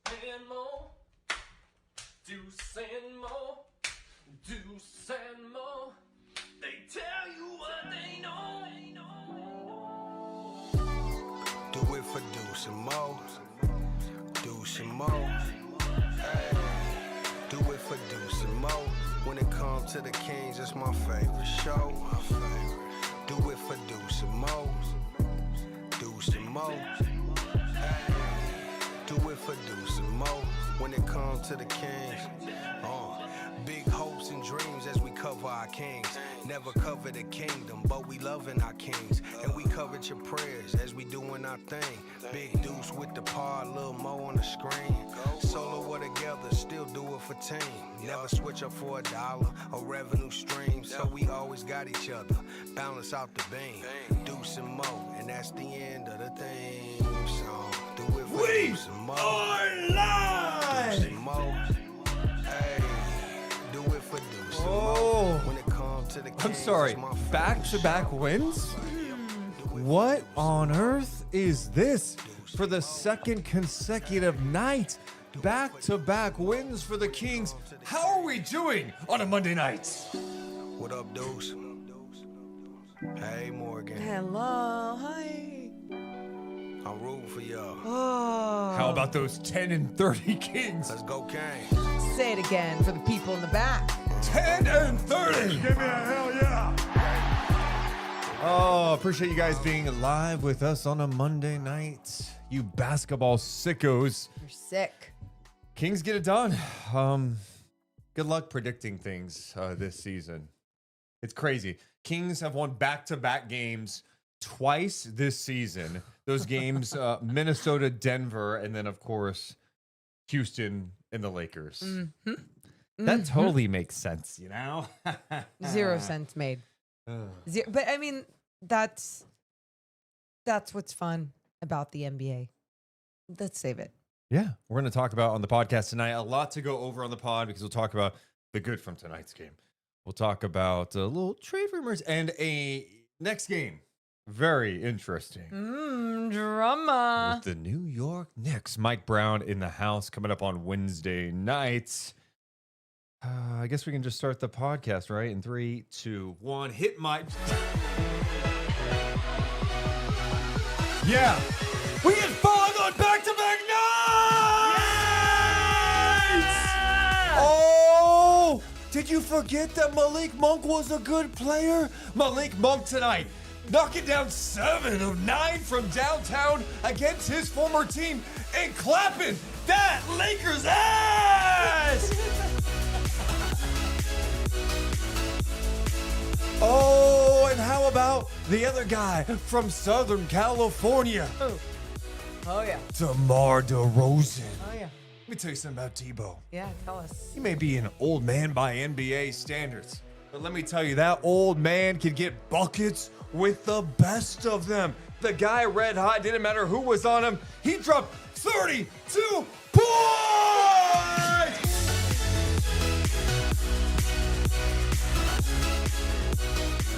and Mo, Deuce and Mo, Deuce and Mo. They tell you what they know. Do it for Deuce and Mo. Deuce and Mo. Hey. Do it for Deuce and Mo. When it comes to the Kings, it's my favorite show. Do it for Deuce and Mo. Deuce and Mo. Hey. Do it for Deuce and Mo. When it comes to the Kings. Big hopes and dreams as we cover our kings. Never cover the kingdom, but we loving our kings. And we covered your prayers as we doing our thing. Big Deuce with the par, Lil Mo on the screen. Solo or together, still do it for team. Never switch up for $1 or revenue stream. So we always got each other, balance out the beam. Deuce and Mo, and that's the end of the theme song. Do it for Deuce and Mo. Are live! Deuce and Mo. Hey. Do it for Deuce and Mo. When it comes to the Kings, I'm sorry, it's my favorite back-to-back show. wins? What on earth is this? For the second consecutive night, back-to-back wins for the Kings. How are we doing on a Monday night? What up, Deuce? Hey, Morgan. Hello, hi. I'm rooting for y'all. Oh. How about those 10 and 30 Kings? Let's go, Kings. Say it again for the people in the back. 10 and 30! Give me a hell yeah. Oh, appreciate you guys being live with us on a Monday night. You basketball sickos. You're sick. Kings get it done. Good luck predicting things this season. It's crazy. Kings have won back-to-back games twice this season. Those games, Minnesota, Denver, and then, of course, Houston and the Lakers. Mm-hmm. That totally makes sense, you know? 0 cents made. But I mean, that's what's fun about the NBA. Let's save it. Yeah, we're going to talk about on the podcast tonight. A lot to go over on the pod because we'll talk about the good from tonight's game. We'll talk about little trade rumors and a next game. Very interesting. Drama. With the New York Knicks. Mike Brown in the house coming up on Wednesday nights. I guess we can just start the podcast, right? In 3, 2, 1. Hit Mike. Yeah. We get 5 on back-to-back nights! Yeah! Oh! Did you forget that Malik Monk was a good player? Malik Monk tonight, knocking down 7 of 9 from downtown against his former team and clapping that Lakers ass! Oh, and how about the other guy from Southern California? Oh yeah. DeMar DeRozan. Oh yeah. Let me tell you something about Tebow. Yeah, tell us. He may be an old man by NBA standards, but let me tell you, that old man can get buckets with the best of them. The guy red hot, didn't matter who was on him. He dropped 32 points!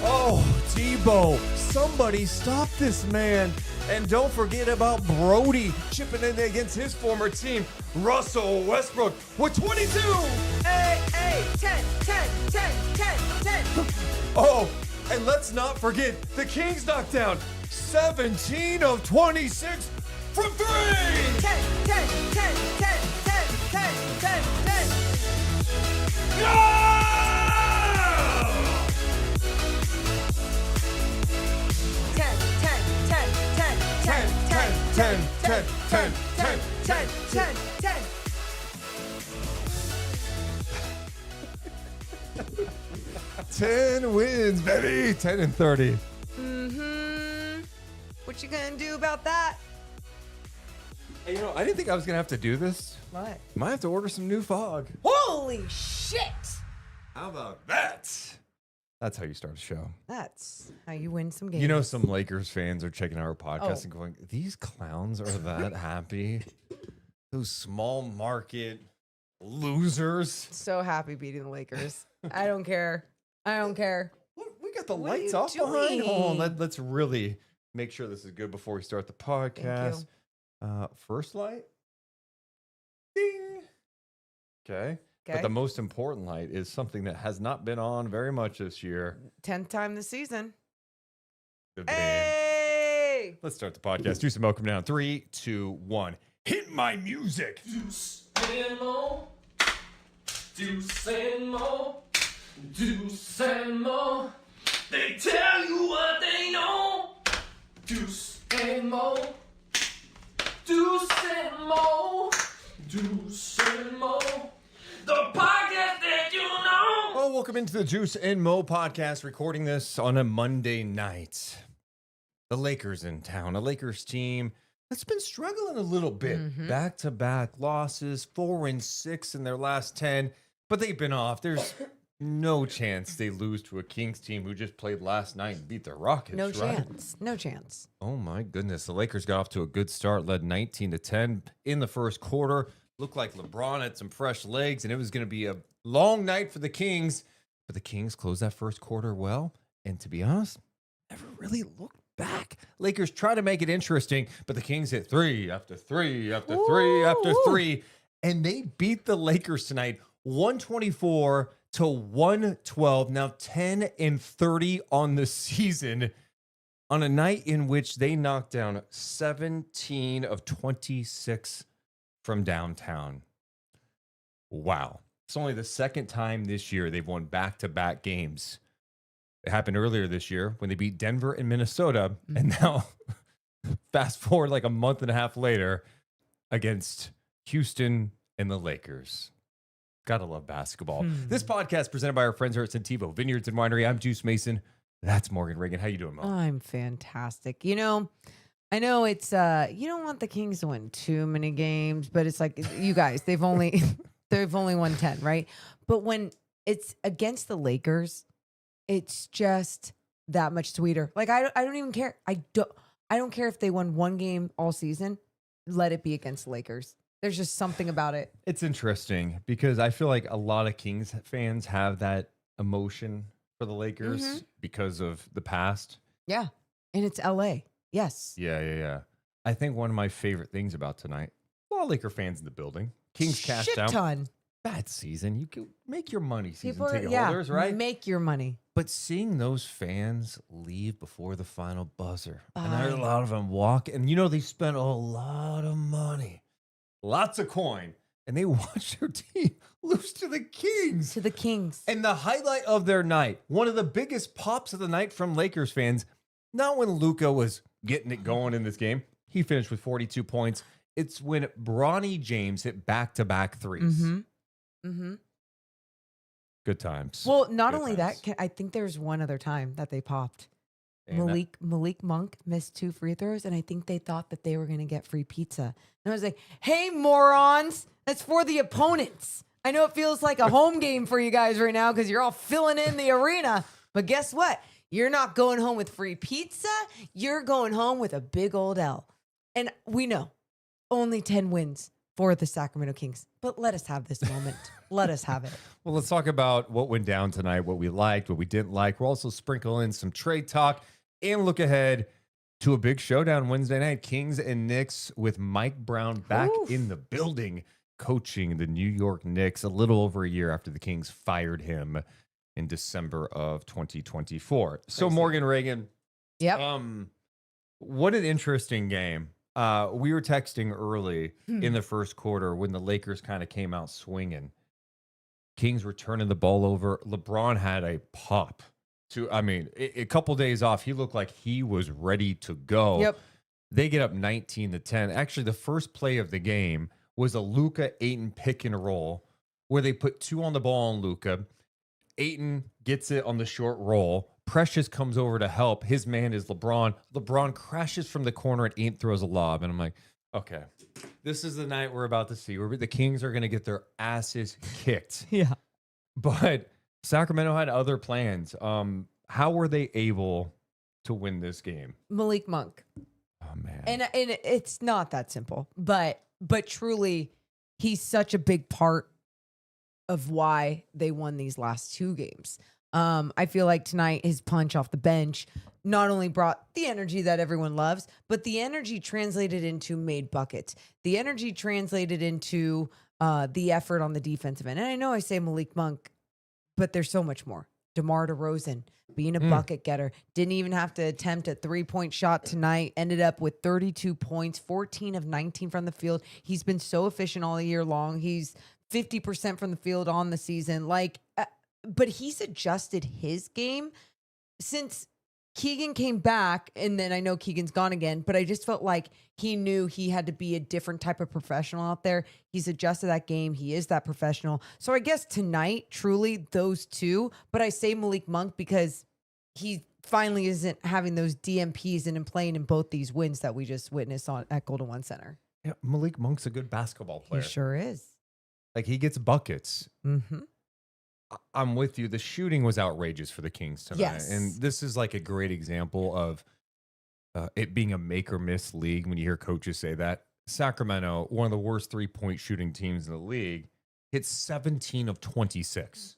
Oh, Tebow, somebody stop this man. And don't forget about Brody chipping in against his former team, Russell Westbrook, with 22. Hey, 10, 10, 10, 10, 10. Oh, and let's not forget the Kings knocked down 17 of 26 from 3. 10, 10, 10, 10, 10, 10, 10, 10. Yeah! 10, 10, 10, 10, 10, 10, 10, 10, 10, 10, 10, 10, 10. 10 wins, baby. 10 and 30. Mm-hmm. What you gonna do about that? Hey, you know, I didn't think I was going to have to do this. What? Might have to order some new fog. Holy shit! How about that? That's how you start a show. That's how you win some games. You know, some Lakers fans are checking out our podcast Oh. and going, these clowns are that happy? Those small market losers. So happy beating the Lakers. I don't care. I don't care. Look, we got the What are lights you off behind. Hold on, doing? let's really make sure this is good before we start the podcast. First light. Ding. Okay. But Okay. the most important light is something that has not been on very much this year. 10th time this season. The band. Hey! Let's start the podcast. Deuce and Mo, come down. 3, 2, 1. Hit my music. Deuce and Mo. Deuce and Mo. Deuce and Mo. They tell you what they know. Deuce and Mo. Deuce and Mo. Deuce and Mo. The podcast that you know. Oh, welcome into the Deuce and Mo podcast. Recording this on a Monday night. The Lakers in town. A Lakers team that's been struggling a little bit. Back-to-back losses, 4-6 in their last 10. But they've been off. There's no chance they lose to a Kings team who just played last night and beat the Rockets. No right? chance. No chance. Oh my goodness. The Lakers got off to a good start, led 19-10 in the first quarter. Looked like LeBron had some fresh legs, and it was going to be a long night for the Kings. But the Kings closed that first quarter well. And to be honest, never really looked back. Lakers try to make it interesting, but the Kings hit 3 after 3 after 3 after 3. And they beat the Lakers tonight 124-112. Now 10-30 on the season, on a night in which they knocked down 17 of 26 from downtown. Wow. It's only the second time this year they've won back-to-back games. It happened earlier this year when they beat Denver and Minnesota. And now, fast forward like a month and a half later, against Houston and the Lakers. Gotta love basketball. This podcast presented by our friends here at Centivo Vineyards and Winery. I'm Juice Mason. That's Morgan Reagan. How you doing, Mo? I'm fantastic. You know, I know it's you don't want the Kings to win too many games, but it's like you guys, they've only won 10, right? But when it's against the Lakers, it's just that much sweeter. Like I don't even care. I don't care if they won one game all season. Let it be against the Lakers. There's just something about it. It's interesting because I feel like a lot of Kings fans have that emotion for the Lakers because of the past. Yeah. And it's LA. Yes. Yeah. I think one of my favorite things about tonight, a lot of Laker fans in the building. Kings cashed Shit out. ton. Bad season. You can make your money, season People are, ticket holders, right? Make your money. But seeing those fans leave before the final buzzer, and I heard a Bye. lot of them walk, and you know they spent a lot of money, lots of coin, and they watched their team lose to the Kings. To the Kings. And the highlight of their night, one of the biggest pops of the night from Lakers fans, not when Luka was getting it going in this game. He finished with 42 points. It's when Bronny James hit back-to-back threes. Good times. Well, not Good only times. that, I think there's one other time that they popped. And that- Malik Monk missed 2 free throws, and I think they thought that they were going to get free pizza. And I was like, hey, morons, that's for the opponents. I know it feels like a home game for you guys right now because you're all filling in the arena. But guess what? You're not going home with free pizza. You're going home with a big old L. And we know only 10 wins for the Sacramento Kings. But let us have this moment. Let us have it. Well, let's talk about what went down tonight, what we liked, what we didn't like. We'll also sprinkle in some trade talk and look ahead to a big showdown Wednesday night, Kings and Knicks, with Mike Brown back in the building, coaching the New York Knicks a little over a year after the Kings fired him in December of 2024. So, Morgan Reagan, Yep. what an interesting game. We were texting early in the first quarter when the Lakers kind of came out swinging. Kings were turning the ball over. LeBron had a pop. A couple days off, he looked like he was ready to go. Yep. They get up 19-10. Actually, the first play of the game was a Luka Ayton pick and roll where they put 2 on the ball on Luka. Ayton gets it on the short roll. Precious comes over to help. His man is LeBron. LeBron crashes from the corner and Ayton throws a lob. And I'm like, okay, this is the night we're about to see where the Kings are going to get their asses kicked. Yeah. But Sacramento had other plans. How were they able to win this game? Malik Monk. Oh, man. And it's not that simple, but truly, he's such a big part of why they won these last 2 games. I feel like tonight his punch off the bench not only brought the energy that everyone loves, but the energy translated into made buckets. The energy translated into the effort on the defensive end. And I know I say Malik Monk, but there's so much more. DeMar DeRozan being a bucket getter. Didn't even have to attempt a 3-point shot tonight. Ended up with 32 points, 14 of 19 from the field. He's been so efficient all year long. He's 50% from the field on the season. But he's adjusted his game since Keegan came back, and then I know Keegan's gone again, but I just felt like he knew he had to be a different type of professional out there. He's adjusted that game. He is that professional. So I guess tonight, truly, those two. But I say Malik Monk because he finally isn't having those DMPs and playing in both these wins that we just witnessed at Golden One Center. Yeah, Malik Monk's a good basketball player. He sure is. Like, he gets buckets. Mm-hmm. I'm with you. The shooting was outrageous for the Kings tonight. Yes. And this is like a great example of it being a make or miss league when you hear coaches say that. Sacramento, one of the worst 3-point shooting teams in the league, hit 17 of 26.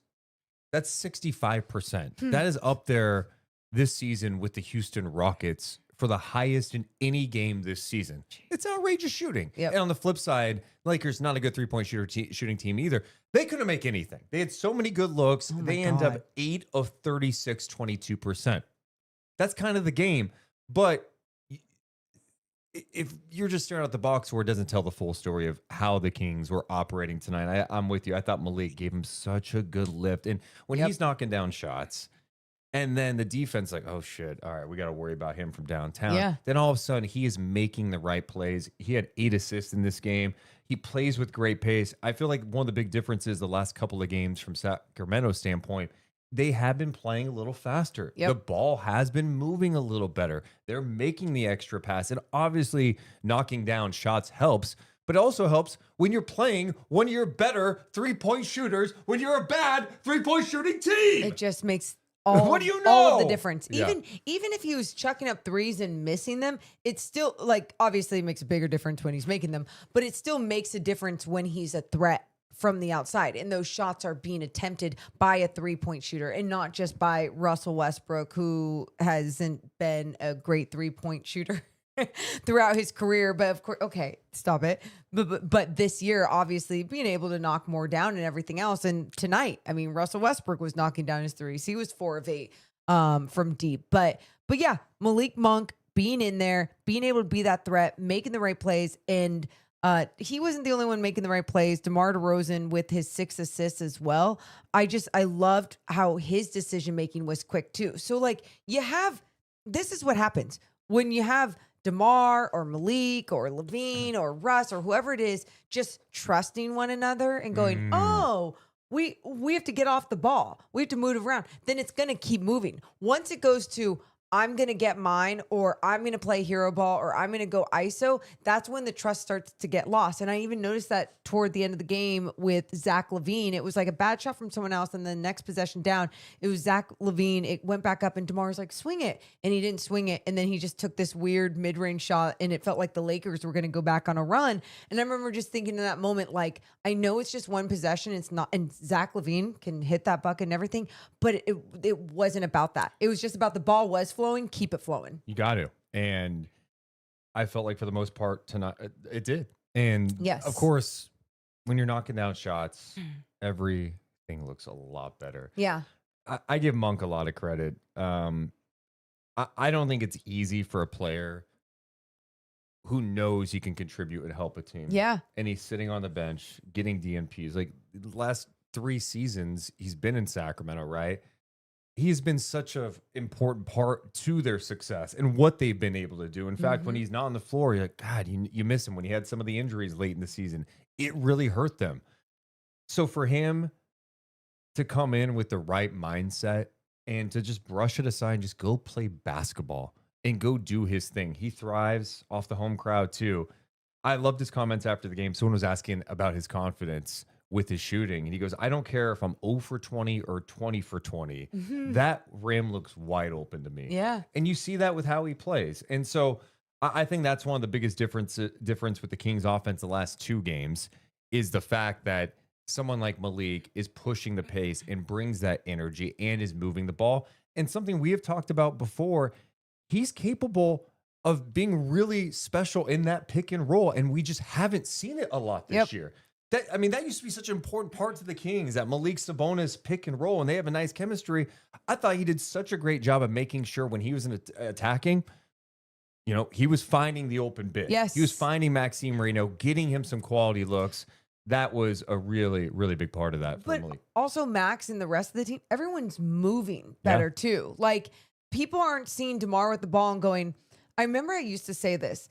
That's 65%. That is up there this season with the Houston Rockets for the highest in any game this season. It's outrageous shooting. Yep. And on the flip side, Lakers, not a good 3-point shooting team either. They couldn't make anything. They had so many good looks. They end up 8 of 36, 22%. That's kind of the game. But if you're just staring at the box score, it doesn't tell the full story of how the Kings were operating tonight. I'm with you. I thought Malik gave him such a good lift. And when he's knocking down shots, and then the defense like, oh, shit, all right, we got to worry about him from downtown. Yeah. Then all of a sudden, he is making the right plays. He had 8 assists in this game. He plays with great pace. I feel like one of the big differences the last couple of games from Sacramento's standpoint, they have been playing a little faster. Yep. The ball has been moving a little better. They're making the extra pass. And obviously, knocking down shots helps. But it also helps when you're playing one of your better 3-point shooters when you're a bad 3-point shooting team. It just makes all of the difference. Yeah. Even if he was chucking up threes and missing them, it's still like obviously it makes a bigger difference when he's making them, but it still makes a difference when he's a threat from the outside. And those shots are being attempted by a 3-point shooter and not just by Russell Westbrook, who hasn't been a great 3-point shooter throughout his career. But of course, okay, stop it. But this year, obviously, being able to knock more down and everything else. And tonight, I mean, Russell Westbrook was knocking down his threes. He was 4 of 8 from deep. But yeah, Malik Monk being in there, being able to be that threat, making the right plays. And he wasn't the only one making the right plays. DeMar DeRozan with his 6 assists as well. I loved how his decision making was quick too. So like this is what happens when you have DeMar or Malik or Levine or Russ or whoever it is, just trusting one another and going, oh, we have to get off the ball. We have to move around. Then it's going to keep moving. Once it goes to, I'm going to get mine, or I'm going to play hero ball, or I'm going to go ISO, that's when the trust starts to get lost. And I even noticed that toward the end of the game with Zach LaVine. It was like a bad shot from someone else, and then the next possession down, it was Zach LaVine. It went back up, and DeMar was like, swing it. And he didn't swing it. And then he just took this weird mid-range shot, and it felt like the Lakers were going to go back on a run. And I remember just thinking in that moment, like, I know it's just one possession. It's not, and Zach LaVine can hit that bucket and everything, but it wasn't about that. It was just about the ball was flowing, keep it flowing. You got to. And I felt like for the most part tonight, it did. And yes, of course, when you're knocking down shots, everything looks a lot better. Yeah. I give Monk a lot of credit. I don't think it's easy for a player who knows he can contribute and help a team. Yeah. And he's sitting on the bench getting DNPs. Like the last 3 seasons he's been in Sacramento, right? He's been such an important part to their success and what they've been able to do. In fact, when he's not on the floor, you're like, God, you miss him. When he had some of the injuries late in the season, it really hurt them. So for him to come in with the right mindset and to just brush it aside and just go play basketball and go do his thing. He thrives off the home crowd too. I loved his comments after the game. Someone was asking about his confidence with his shooting. And he goes, I don't care if I'm 0 for 20 or 20 for 20. That rim looks wide open to me. Yeah. And you see that with how he plays. And so I think that's one of the biggest difference with the Kings offense the last 2 games is the fact that someone like Malik is pushing the pace and brings that energy and is moving the ball. And something we have talked about before, he's capable of being really special in that pick and roll. And we just haven't seen it a lot this year. That used to be such an important part to the Kings, that Malik Sabonis pick and roll, and they have a nice chemistry. I thought he did such a great job of making sure when he was attacking, he was finding the open bit. Yes. He was finding Maxime Marino, getting him some quality looks. That was a really, really big part of that for But Malik. also Max and the rest of the team, everyone's moving better too. Like, people aren't seeing DeMar with the ball and going, I remember I used to say this,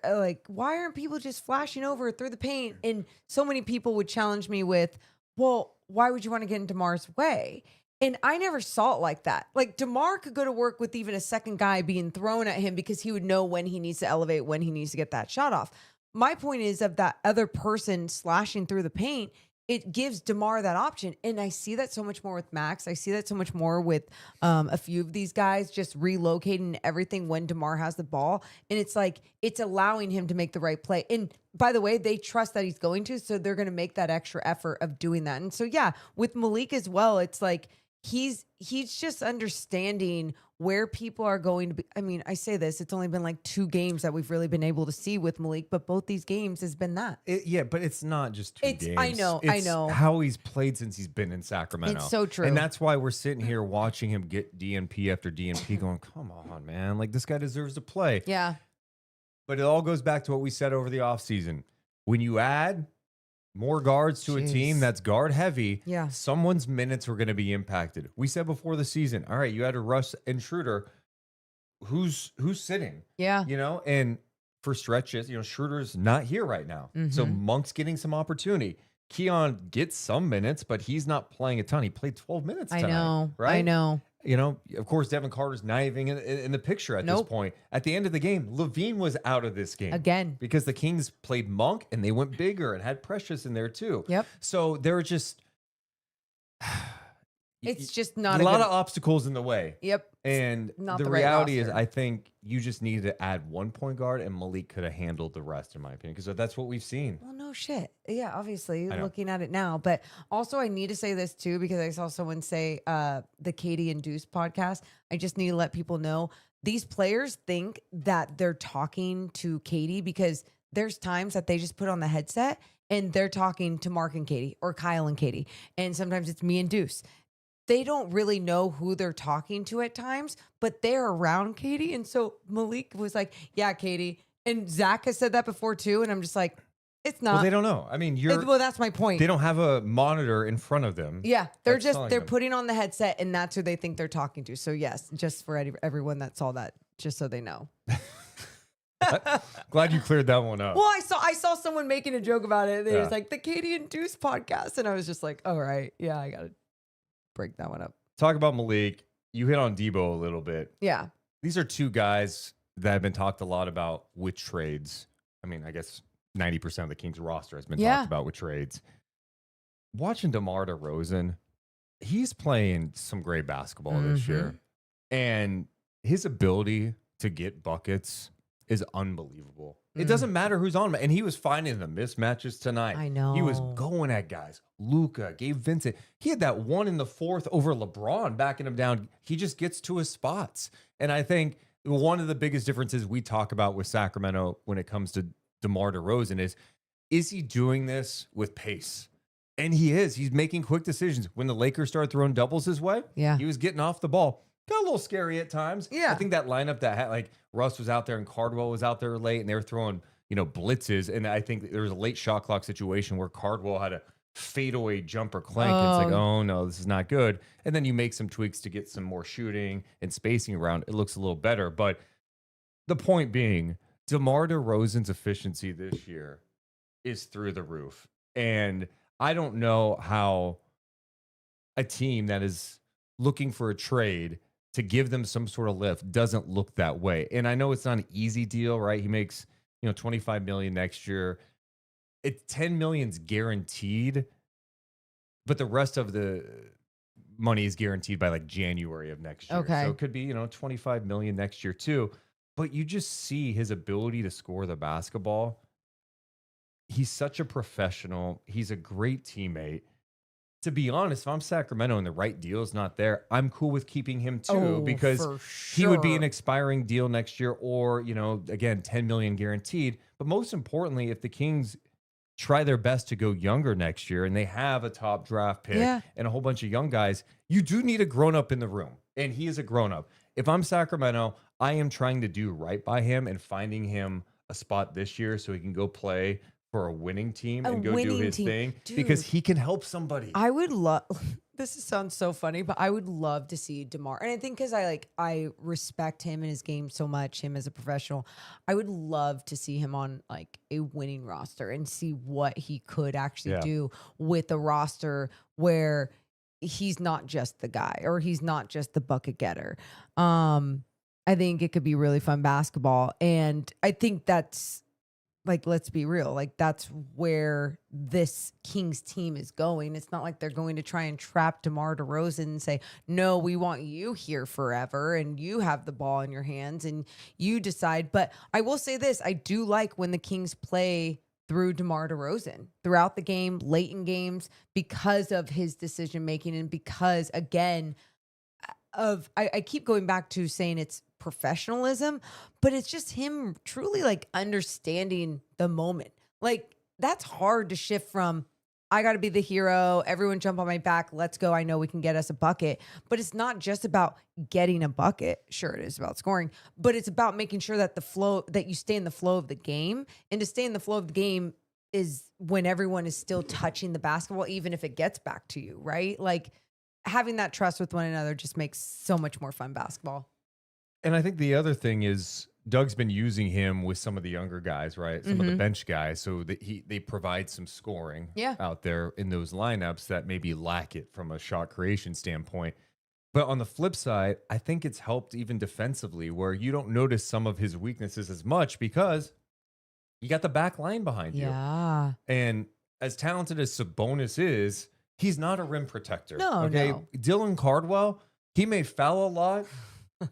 like, why aren't people just flashing over through the paint? And so many people would challenge me with, well, why would you want to get in DeMar's way? And I never saw it like that. Like, DeMar could go to work with even a second guy being thrown at him because he would know when he needs to elevate, when he needs to get that shot off. My point is, of that other person slashing through the paint, it gives DeMar that option. And I see that so much more with Max. I see that so much more with a few of these guys just relocating everything when DeMar has the ball. And it's like, it's allowing him to make the right play. And by the way, they trust that he's going to, so they're going to make that extra effort of doing that. And so, yeah, with Malik as well, it's like, he's just understanding where people are going to be. I mean, I say this, it's only been like 2 games that we've really been able to see with Malik, but both these games has been that. But it's not just 2 games. I know. It's how he's played since he's been in Sacramento. It's so true. And that's why we're sitting here watching him get DNP after DNP going, come on, man. Like, this guy deserves to play. Yeah. But it all goes back to what we said over the offseason. When you add more guards to a team that's guard heavy, someone's minutes were going to be impacted. We said before the season, all right, you had a Russ and Schroeder. Who's sitting? Yeah. And for stretches, Schroeder's not here right now. So Monk's getting some opportunity. Keon gets some minutes, but he's not playing a ton. He played 12 minutes tonight. I know. Right? I know. Of course, Devin Carter's not even in the picture at this point. At the end of the game, Levine was out of this game. Again. Because the Kings played Monk, and they went bigger and had Precious in there too. Yep. So there were just... It's just not a lot of obstacles in the way. Yep. And not the the right reality is, roster. I think you just needed to add 1 point guard, and Malik could have handled the rest, in my opinion, because that's what we've seen. Well, no shit. Yeah, obviously, I know. looking at it now. But also, I need to say this too, because I saw someone say the Katie and Deuce podcast. I just need to let people know, these players think that they're talking to Katie because there's times that they just put on the headset and they're talking to Mark and Katie or Kyle and Katie. And sometimes it's me and Deuce. They don't really know who they're talking to at times, but they're around Katie. And so Malik was like, yeah, Katie. And Zach has said that before too. And I'm just like, it's not. Well, they don't know. I mean, well, that's my point. They don't have a monitor in front of them. Yeah, they're them. putting on the headset, and that's who they think they're talking to. So yes, just for everyone that saw that, just so they know. Glad you cleared that one up. Well, I saw someone making a joke about it. It was like the Katie and Deuce podcast, and I was just like, all right, yeah, I gotta break that one up. Talk about Malik. You hit on Debo a little bit. Yeah, these are 2 guys that have been talked a lot about with trades. I mean, I guess 90% of the Kings roster has been talked about with trades. Watching DeMar DeRozan, he's playing some great basketball this year. And his ability to get buckets is unbelievable. It doesn't matter who's on him. And he was finding the mismatches tonight. I know. He was going at guys. Luka, Gabe Vincent. He had that one in the 4th over LeBron backing him down. He just gets to his spots. And I think one of the biggest differences we talk about with Sacramento when it comes to DeMar DeRozan is he doing this with pace? And he is. He's making quick decisions. When the Lakers started throwing doubles his way, he was getting off the ball. Got a little scary at times. Yeah. I think that lineup that had, like, Russ was out there and Cardwell was out there late, and they were throwing, blitzes. And I think there was a late shot clock situation where Cardwell had a fadeaway jumper clank. And it's like, oh no, this is not good. And then you make some tweaks to get some more shooting and spacing around. It looks a little better. But the point being, DeMar DeRozan's efficiency this year is through the roof. And I don't know how a team that is looking for a trade to give them some sort of lift doesn't look that way. And I know it's not an easy deal, right? He makes, $25 million next year. It's $10 million's guaranteed, but the rest of the money is guaranteed by like January of next year. Okay. So it could be, $25 million next year too. But you just see his ability to score the basketball. He's such a professional. He's a great teammate. To be honest, if I'm Sacramento and the right deal is not there, I'm cool with keeping him too, because he would be an expiring deal next year, or, again, $10 million guaranteed. But most importantly, if the Kings try their best to go younger next year, and they have a top draft pick and a whole bunch of young guys, you do need a grown-up in the room, and he is a grown-up. If I'm Sacramento, I am trying to do right by him and finding him a spot this year so he can go play for a winning team and go do his thing. Dude, because he can help somebody. I would love, this sounds so funny, but I would love to see DeMar. And I think because I respect him and his game so much, him as a professional, I would love to see him on like a winning roster and see what he could actually do with a roster where he's not just the guy or he's not just the bucket getter. I think it could be really fun basketball. And I think that's, like, let's be real. Like, that's where this Kings team is going. It's not like they're going to try and trap DeMar DeRozan and say, no, we want you here forever and you have the ball in your hands and you decide. But I will say this. I do like when the Kings play through DeMar DeRozan throughout the game, late in games, because of his decision making and because, again, I keep going back to saying it's professionalism, but it's just him truly like understanding the moment. Like, that's hard to shift from, I got to be the hero, everyone jump on my back, let's go, I know we can get us a bucket. But it's not just about getting a bucket. Sure, it is about scoring, but it's about making sure that that you stay in the flow of the game. And to stay in the flow of the game is when everyone is still touching the basketball, even if it gets back to you, right? Like, having that trust with one another just makes so much more fun basketball. And I think the other thing is Doug's been using him with some of the younger guys, right? Some of the bench guys, so that they provide some scoring out there in those lineups that maybe lack it from a shot creation standpoint. But on the flip side, I think it's helped even defensively where you don't notice some of his weaknesses as much because you got the back line behind you. Yeah. And as talented as Sabonis is, he's not a rim protector. No. Dylan Cardwell, he may foul a lot.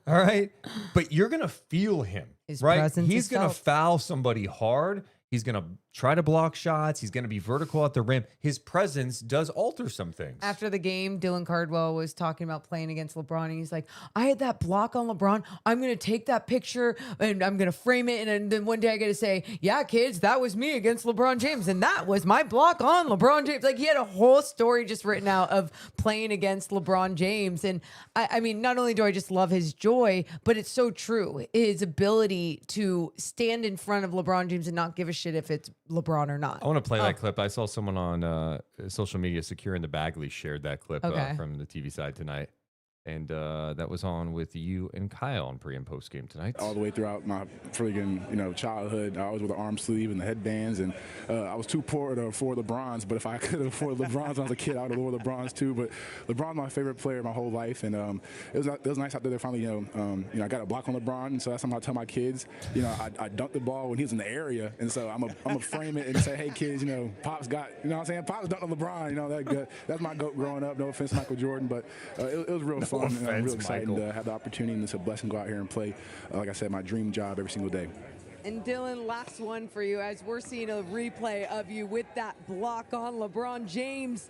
All right. But you're going to feel him, His right? presence He's is going to felt. foul somebody hard. He's going to try to block shots. He's going to be vertical at the rim. His presence does alter some things. After the game, Dylan Cardwell was talking about playing against LeBron, and he's like, I had that block on LeBron. I'm going to take that picture, and I'm going to frame it, and then one day I get to say, yeah, kids, that was me against LeBron James, and that was my block on LeBron James. Like, he had a whole story just written out of playing against LeBron James, and I mean, not only do I just love his joy, but it's so true. His ability to stand in front of LeBron James and not give a shit if it's LeBron or not. I want to play that clip. I saw someone on social media, Securing the Bagley, shared that clip from the TV side tonight. And that was on with you and Kyle on pre and post game tonight. All the way throughout my friggin' childhood, I always with the arm sleeve and the headbands, and I was too poor to afford LeBrons. But if I could afford LeBrons when I was a kid, I would have wore LeBrons too. But LeBron's my favorite player my whole life, and it was nice out there. Finally, I got a block on LeBron, and so that's something I tell my kids. I dunked the ball when he was in the area, and so I'm gonna frame it and say, hey kids, Pop's got, what I'm saying, Pop's dunked on LeBron. That's my GOAT growing up. No offense, Michael Jordan, but it was real fun. And I'm real excited to have the opportunity, and it's a blessing to go out here and play, like I said, my dream job every single day. And Dylan, last one for you, as we're seeing a replay of you with that block on LeBron James.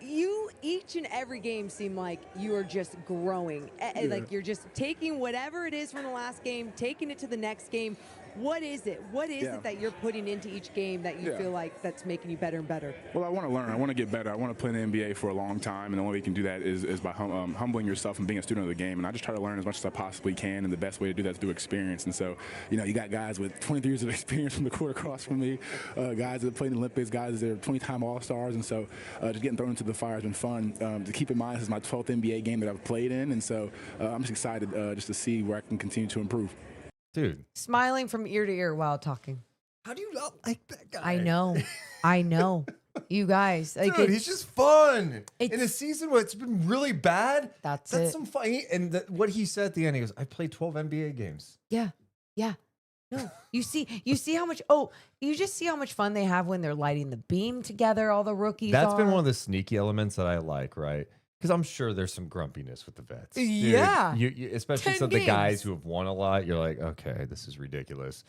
You, each and every game, seem like you are just growing. Like, you're just taking whatever it is from the last game, taking it to the next game. What is it? What is it that you're putting into each game that you feel like that's making you better and better? Well, I want to learn. I want to get better. I want to play in the NBA for a long time, and the only way you can do that is by humbling yourself and being a student of the game. And I just try to learn as much as I possibly can, and the best way to do that is through experience. And so, you got guys with 23 years of experience from the court across from me, guys that played in the Olympics, guys that are 20-time All-Stars. And so just getting thrown into the fire has been fun. To keep in mind, this is my 12th NBA game that I've played in, and so I'm just excited just to see where I can continue to improve. Dude. Smiling from ear to ear while talking. How do you not like that guy? I know. You guys. Like, dude, he's just fun. In a season where it's been really bad, that's some fun. What he said at the end, he goes, I played 12 NBA games. Yeah. No, you see how much, you just see how much fun they have when they're lighting the beam together, all the rookies. That's been one of the sneaky elements that I like, right? Because I'm sure there's some grumpiness with the vets. Dude, yeah. You especially some of the guys who have won a lot, you're like, okay, this is ridiculous.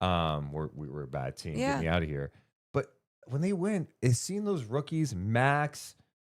We were a bad team. Get me out of here. But when they win, is seeing those rookies, Max,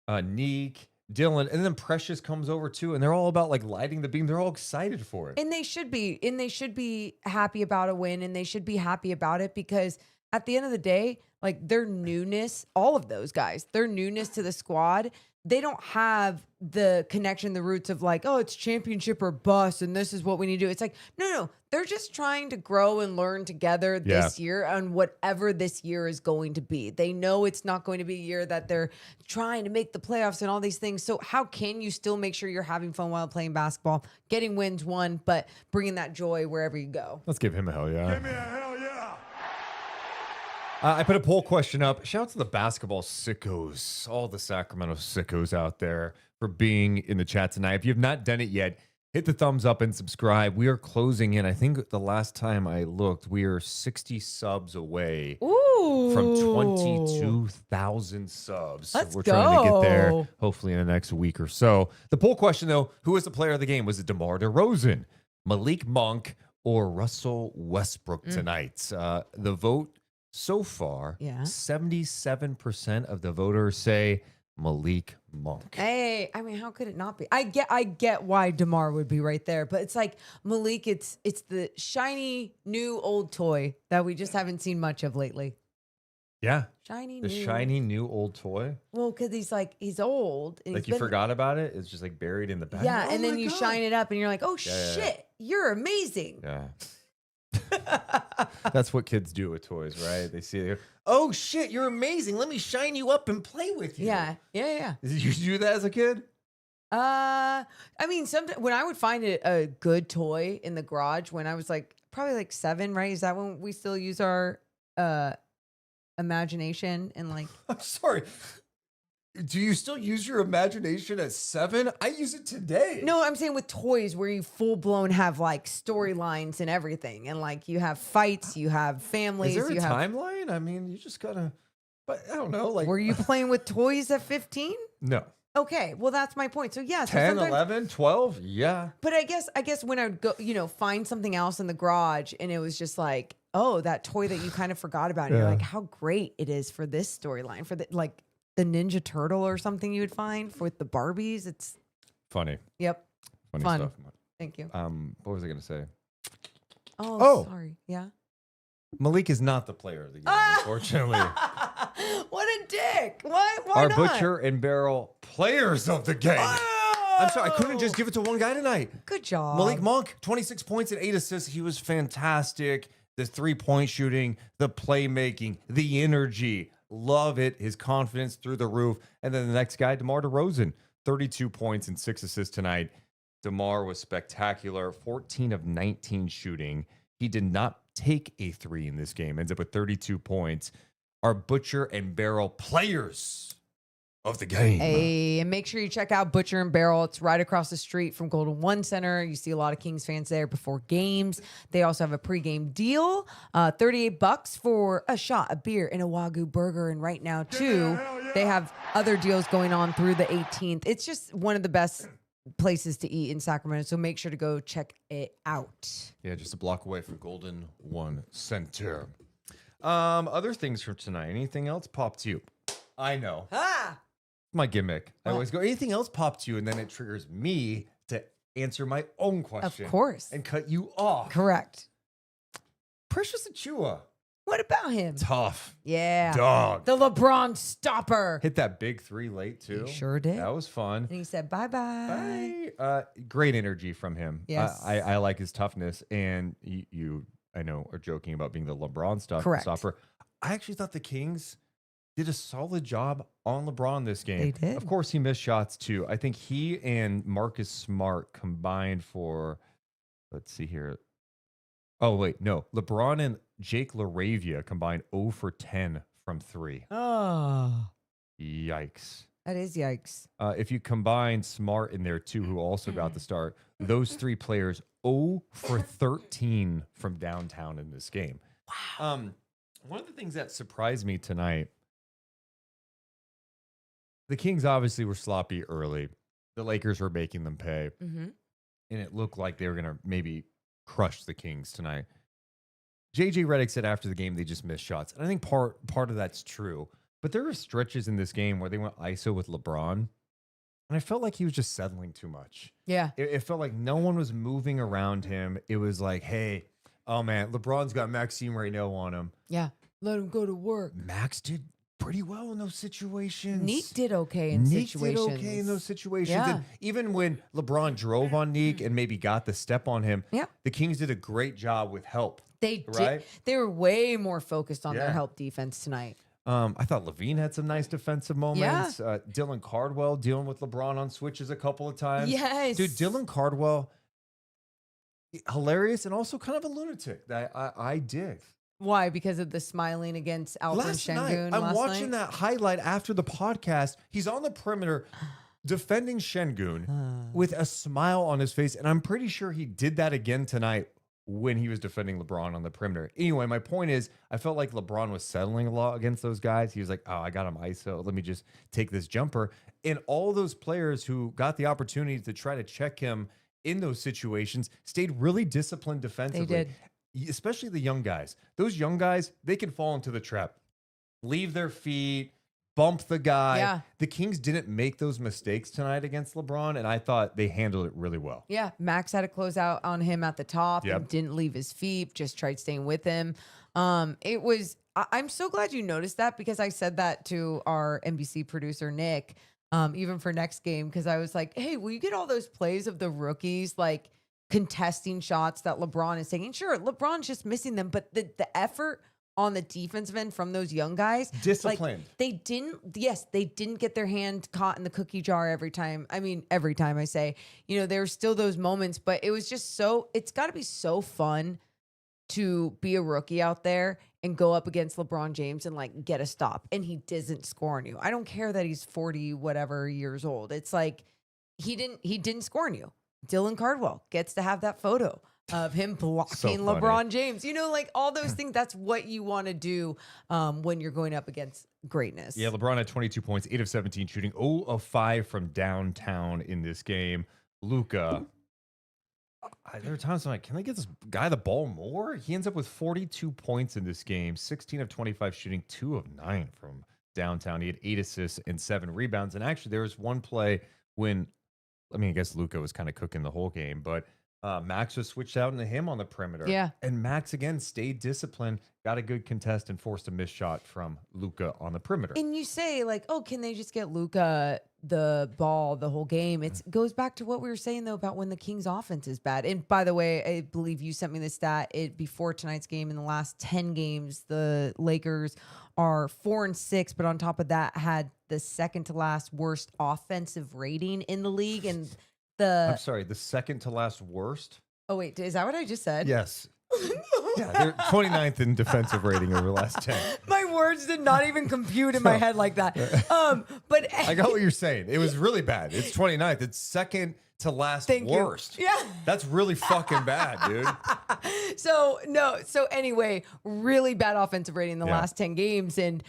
Neek, Dylan, and then Precious comes over too, and they're all about like lighting the beam. They're all excited for it. And they should be. And they should be happy about a win, and they should be happy about it because at the end of the day, like their newness, all of those guys, their newness to the squad, they don't have the connection, the roots of like, oh, it's championship or bust, and this is what we need to do. It's like, no. They're just trying to grow and learn together this year on whatever this year is going to be. They know it's not going to be a year that they're trying to make the playoffs and all these things. So how can you still make sure you're having fun while playing basketball, getting wins, one, but bringing that joy wherever you go? Let's give him a hell yeah. Give me a hell yeah. I put a poll question up. Shout out to the basketball sickos, all the Sacramento sickos out there for being in the chat tonight. If you have not done it yet, hit the thumbs up and subscribe. We are closing in. I think the last time I looked, we are 60 subs away from 22,000 subs. Let's We're trying to get there, go. hopefully in the next week or so. The poll question, though, who was the player of the game? Was it DeMar DeRozan, Malik Monk, or Russell Westbrook tonight? The vote so far, 77% of the voters say Malik Monk. Hey, I mean, how could it not be? I get why DeMar would be right there, but it's like Malik, it's the shiny new old toy that we just haven't seen much of lately. Yeah. Shiny new old toy. Well, because he's old. And Like you forgot about it. It's just like buried in the bag. Yeah, Oh and then my you God. shine it up and you're like, oh Yeah. shit, you're amazing. Yeah. That's what kids do with toys, right? They see it. Oh shit, you're amazing. Let me shine you up and play with you. Yeah. Did you do that as a kid? I mean, sometimes when I would find a good toy in the garage when I was like probably like 7, right? Is that when we still use our imagination and like? I'm sorry. Do you still use your imagination at 7? I use it today. No, I'm saying with toys where you full blown have like storylines and everything, and like you have fights, you have families. Is there a you have. timeline? I mean, you just gotta. But I don't know. Like, Were you playing with toys at 15? No. Okay, well that's my point. So yeah, 10, sometimes- 11, 12? Yeah. But I guess when I would go, find something else in the garage, and it was just like, oh, that toy that you kind of forgot about, and you're like, how great it is for this storyline, for the Ninja Turtle or something you would find with the Barbies. It's Funny. yep, Funny fun. stuff. Thank you. What was I gonna say? Oh, sorry. Yeah. Malik is not the player of the game, unfortunately. What a dick! Why Our not? butcher and barrel players of the game. I'm sorry, I couldn't just give it to one guy tonight. Good job, Malik Monk, 26 points and 8 assists. He was fantastic. The 3-point shooting, the playmaking, the energy. Love it. His confidence through the roof. And then the next guy, DeMar DeRozan, 32 points and 6 assists tonight. DeMar was spectacular. 14 of 19 shooting. He did not take a 3 in this game. Ends up with 32 points. Our butcher and barrel players of the game. Hey, and make sure you check out Butcher and Barrel. It's right across the street from Golden One Center. You see a lot of Kings fans there before games. They also have a pregame deal, $38 for a shot, a beer, and a Wagyu burger. And right now, too, they have other deals going on through the 18th. It's just one of the best places to eat in Sacramento, so make sure to go check it out. Yeah, just a block away from Golden One Center. Other things from tonight. Anything else pop to you? I know. My gimmick. I always go, anything else pop to you? And then it triggers me to answer my own question. Of course. And cut you off. Correct. Precious Achua. What about him? Tough. Yeah. Dog. The LeBron stopper. Hit that big 3 late, too. He sure did. That was fun. And he said, bye-bye. Great energy from him. Yes. I like his toughness. And you, I know, are joking about being the LeBron stopper. I actually thought the Kings did a solid job on LeBron this game. They did. Of course, he missed shots too. I think he and Marcus Smart combined for, let's see here. Oh, wait, no. LeBron and Jake LaRavia combined 0 for 10 from 3. Oh, Yikes. that is yikes. If you combine Smart in there too, who also got the start, those 3 players 0 for 13 from downtown in this game. Wow. One of the things that surprised me tonight, the Kings obviously were sloppy early. The Lakers were making them pay. Mm-hmm. And it looked like they were going to maybe crush the Kings tonight. JJ Redick said after the game they just missed shots. And I think part of that's true. But there were stretches in this game where they went ISO with LeBron. And I felt like he was just settling too much. Yeah. It felt like no one was moving around him. It was like, hey, oh man, LeBron's got Maxime Reynaud on him. Yeah. Let him go to work. Max did pretty well in those situations. Neek did okay in situations. Did okay in those situations. Yeah. And even when LeBron drove on Neek and maybe got the step on him, Yeah. the Kings did a great job with help. They did. Right? They were way more focused on Yeah. their help defense tonight. I thought Levine had some nice defensive moments. Dylan Cardwell dealing with LeBron on switches a couple of times. Yes. Dude, Dylan Cardwell, hilarious and also kind of a lunatic that I dig. Why? Because of the smiling against Alfred Last Şengün night, I'm last watching night? that highlight after the podcast. He's on the perimeter defending Şengün with a smile on his face, and I'm pretty sure he did that again tonight when he was defending LeBron on the perimeter. Anyway, my point is, I felt like LeBron was settling a lot against those guys. He was like, oh, I got him ISO. Let me just take this jumper. And all those players who got the opportunity to try to check him in those situations stayed really disciplined defensively. They did. Especially the young guys. Those young guys, they can fall into the trap. Leave their feet, bump the guy. Yeah. The Kings didn't make those mistakes tonight against LeBron, and I thought they handled it really well. Yeah, Max had to close out on him at the top Yep. and didn't leave his feet, just tried staying with him. I'm so glad you noticed that because I said that to our NBC producer, Nick, even for next game, because I was like, hey, will you get all those plays of the rookies, like contesting shots that LeBron is taking? Sure, LeBron's just missing them, but the effort on the defensive end from those young guys, Disciplined. like, they didn't get their hand caught in the cookie jar every time. I mean, every time I say, there's still those moments, but it was just it's got to be so fun to be a rookie out there and go up against LeBron James and like get a stop and he doesn't score on you. I don't care that he's 40 whatever years old. It's like he didn't score on you. Dylan Cardwell gets to have that photo of him blocking LeBron James. Like all those things. That's what you want to do when you're going up against greatness. Yeah, LeBron had 22 points, 8 of 17 shooting, 0 of 5 from downtown in this game. Luka, there were times I'm like, can they get this guy the ball more? He ends up with 42 points in this game, 16 of 25 shooting, 2 of 9 from downtown. He had 8 assists and 7 rebounds. And actually, there was one play when, I guess Luka was kind of cooking the whole game, but Max was switched out into him on the perimeter. Yeah. And Max, again, stayed disciplined, got a good contest, and forced a missed shot from Luka on the perimeter. And you say, like, oh, can they just get Luka the ball the whole game? It goes back to what we were saying, though, about when the Kings' offense is bad. And by the way, I believe you sent me the stat. Before tonight's game, in the last 10 games, the Lakers are 4-6, but on top of that, had the second to last worst offensive rating in the league. And I'm sorry, the second to last worst? Oh, wait, is that what I just said? Yes. Yeah, they're 29th in defensive rating over the last 10. My words did not even compute in my head like that. But I got what you're saying. It was really bad. It's 29th. It's second to last worst. Yeah. That's really fucking bad, dude. So anyway, really bad offensive rating in the last 10 games. And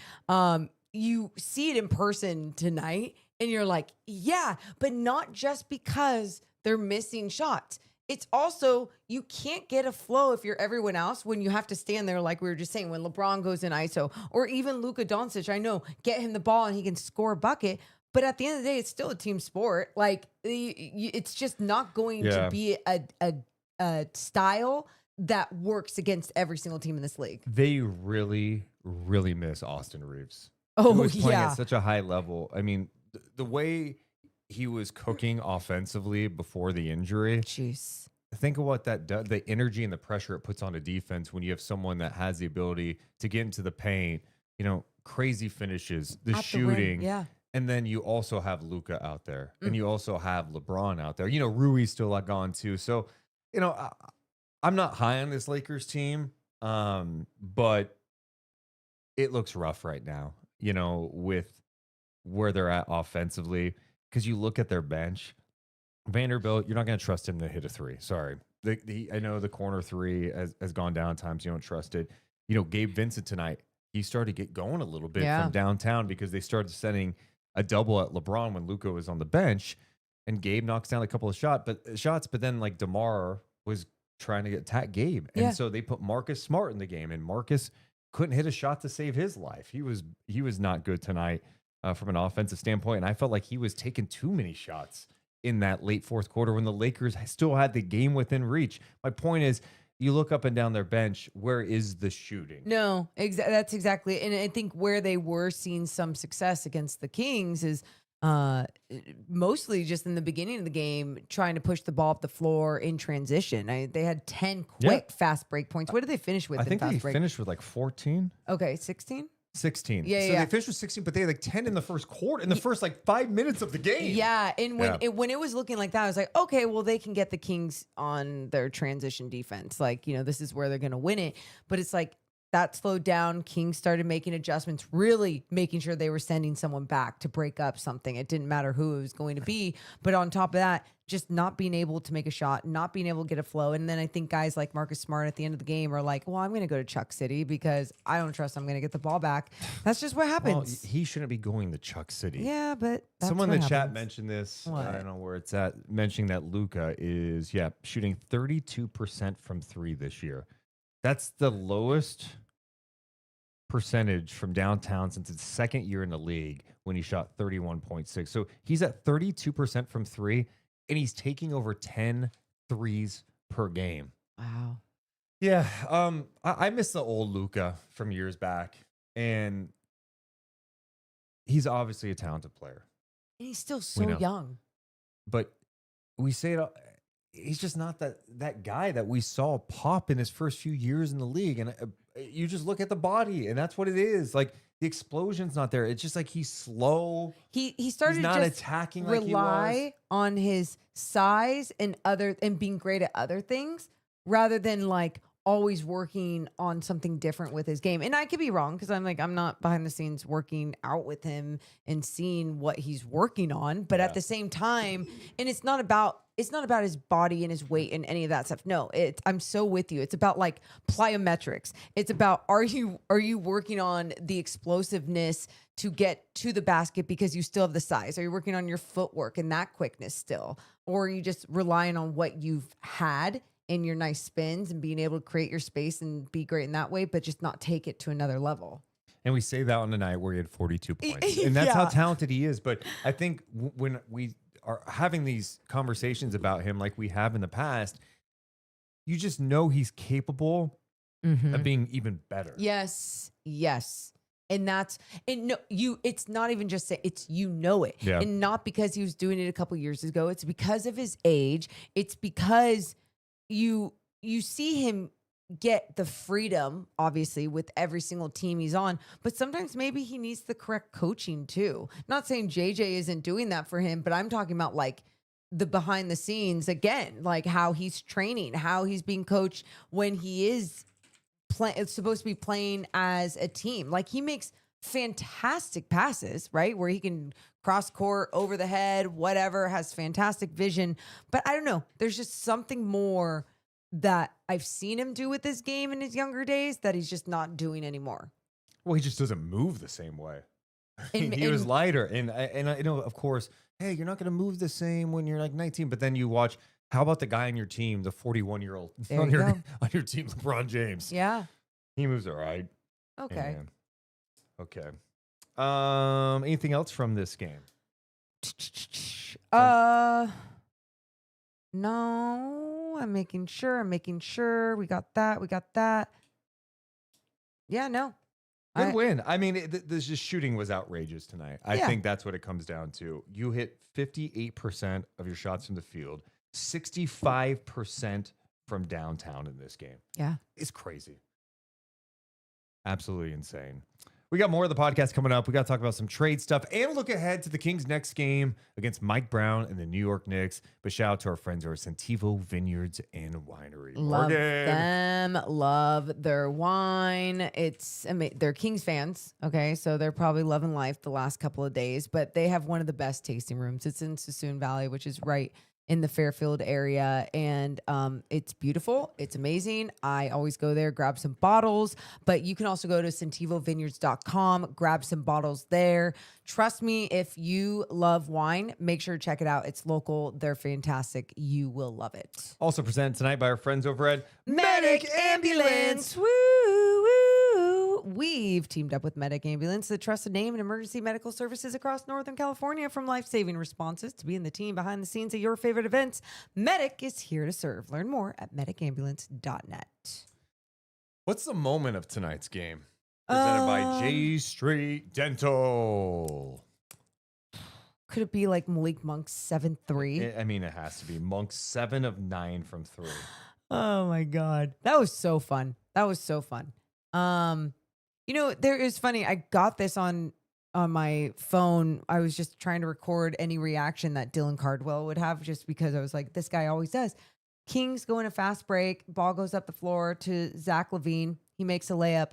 you see it in person tonight and you're like, yeah, but not just because they're missing shots. It's also, you can't get a flow if you're everyone else when you have to stand there, like we were just saying, when LeBron goes in ISO or even Luka Doncic. I know, get him the ball and he can score a bucket, but at the end of the day, it's still a team sport. Like, it's just not going to be a style that works against every single team in this league. They really, really miss Austin Reeves. Oh, who was playing yeah. at such a high level. I mean, the way he was cooking offensively before the injury. Jeez. Think of what that does, the energy and the pressure it puts on a defense when you have someone that has the ability to get into the paint, crazy finishes, the At shooting. the rim, yeah. And then you also have Luka out there and you also have LeBron out there. Rui's still gone too. So, I'm not high on this Lakers team, but it looks rough right now, with where they're at offensively. Because you look at their bench, Vanderbilt, you're not going to trust him to hit a three. Sorry. I know the corner three has gone down times. You don't trust it. Gabe Vincent tonight, he started to get going a little bit from downtown because they started setting a double at LeBron when Luka was on the bench. And Gabe knocks down a couple of shots, but then DeMar was trying to attack Gabe. And so they put Marcus Smart in the game, and Marcus couldn't hit a shot to save his life. He was not good tonight. From an offensive standpoint, and I felt like he was taking too many shots in that late fourth quarter when the Lakers still had the game within reach. My point is, you look up and down their bench, where is the shooting? No, that's exactly. And I think where they were seeing some success against the Kings is mostly just in the beginning of the game, trying to push the ball up the floor in transition. They had 10 quick fast break points. What did they finish with? I think they break? finished with like 14. Okay, 16? 16. Yeah, so yeah. they finished with 16, but they had like 10 in the first quarter, in the first like 5 minutes of the game. Yeah, and when it was looking like that, I was like, okay, well, they can get the Kings on their transition defense. Like, this is where they're going to win it. But it's like that slowed down. Kings started making adjustments, really making sure they were sending someone back to break up something. It didn't matter who it was going to be. But on top of that, just not being able to make a shot, not being able to get a flow. And then I think guys like Marcus Smart at the end of the game are like, well, I'm going to go to Chuck City because I don't trust I'm going to get the ball back. That's just what happens. Well, he shouldn't be going to Chuck City. Yeah, but that's someone in what the chat happens. mentioned this. What? I don't know where it's at. Mentioning that Luka is, shooting 32% from three this year. That's the lowest percentage from downtown since his second year in the league when he shot 31.6. So he's at 32% from three, and he's taking over 10 threes per game. Wow. Yeah, I miss the old Luka from years back, and he's obviously a talented player. And he's still We so know. young. But we say it, he's just not that guy that we saw pop in his first few years in the league. And you just look at the body, and that's what it is. Like, the explosion's not there. It's just like he's slow. He started He's not to just attacking like he was. rely on his size and being great at other things rather than like always working on something different with his game. And I could be wrong because I'm not behind the scenes working out with him and seeing what he's working on. But at the same time, and it's not about his body and his weight and any of that stuff. No, I'm so with you. It's about like plyometrics. It's about are you working on the explosiveness to get to the basket because you still have the size? Are you working on your footwork and that quickness still? Or are you just relying on what you've had in your nice spins and being able to create your space and be great in that way, but just not take it to another level? And we say that on the night where he had 42 points. And that's how talented he is. But I think when we are having these conversations about him like we have in the past, you just know he's capable of being even better. Yes. And it's not even just say it's, it. Yeah. And not because he was doing it a couple years ago. It's because of his age. It's because you see him get the freedom, obviously, with every single team he's on. But sometimes maybe he needs the correct coaching too. Not saying JJ isn't doing that for him, but I'm talking about like the behind the scenes again, like how he's training, how he's being coached when he is supposed to be playing as a team. Like, he makes fantastic passes, right? Where he can cross court, over the head, whatever, has fantastic vision. But I don't know. There's just something more that I've seen him do with his game in his younger days that he's just not doing anymore. Well, he just doesn't move the same way. And- He was and- lighter. And I know, of course, hey, you're not going to move the same when you're like 19. But then you watch, how about the guy on your team, the 41-year-old There on you your go. on your team, LeBron James? Yeah. He moves all right. Okay. Yeah. Okay. Anything else from this game? No, I'm making sure. We got that. Yeah, no. Good win. I mean, this just shooting was outrageous tonight. I Yeah. think that's what it comes down to. You hit 58% of your shots from the field, 65% from downtown in this game. Yeah. It's crazy. Absolutely insane. We got more of the podcast coming up. We got to talk about some trade stuff and look ahead to the Kings' next game against Mike Brown and the New York Knicks. But shout out to our friends over at Sentivo Vineyards and Winery. Love Morgan. them. Love their wine. They're Kings fans. Okay. So they're probably loving life the last couple of days, but they have one of the best tasting rooms. It's in Sassoon Valley, which is right in the Fairfield area. And it's beautiful. It's amazing. I always go there, grab some bottles, but you can also go to sentivovineyards.com, grab some bottles there. Trust me, if you love wine, make sure to check it out. It's local. They're fantastic. You will love it. Also presented tonight by our friends over at Medic Ambulance. Woo, woo. we've teamed up with Medic Ambulance, the trusted name in emergency medical services across Northern California. From life-saving responses to being the team behind the scenes at your favorite events, Medic is here to serve. Learn more at medicambulance.net. What's the moment of tonight's game? Presented by J Street Dental. Could it be like Malik Monk's 7-3? I mean, it has to be. Monk 7 of 9 from 3. Oh my God. That was so fun. There is funny. I got this on my phone. I was just trying to record any reaction that Dylan Cardwell would have, just because I was like, this guy always does. Kings go in a fast break. Ball goes up the floor to Zach LaVine. He makes a layup.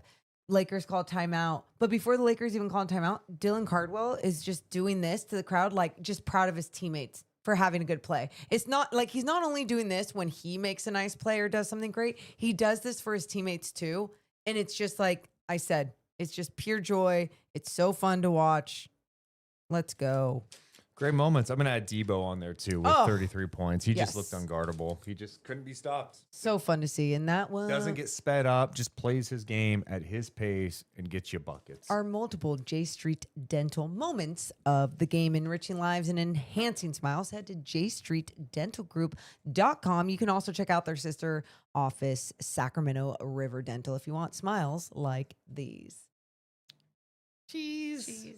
Lakers call timeout. But before the Lakers even call timeout, Dylan Cardwell is just doing this to the crowd, like just proud of his teammates for having a good play. It's not like he's not only doing this when he makes a nice play or does something great, he does this for his teammates too. And it's just like I said, it's just pure joy. It's so fun to watch. Let's go. Great moments. I'm going to add Debo on there too with 33 points. He just looked unguardable. He just couldn't be stopped. So fun to see. And that one doesn't get sped up, just plays his game at his pace and gets you buckets. Our multiple J Street Dental moments of the game, enriching lives and enhancing smiles. Head to jstreetdentalgroup.com. You can also check out their sister office, Sacramento River Dental, if you want smiles like these. Cheese.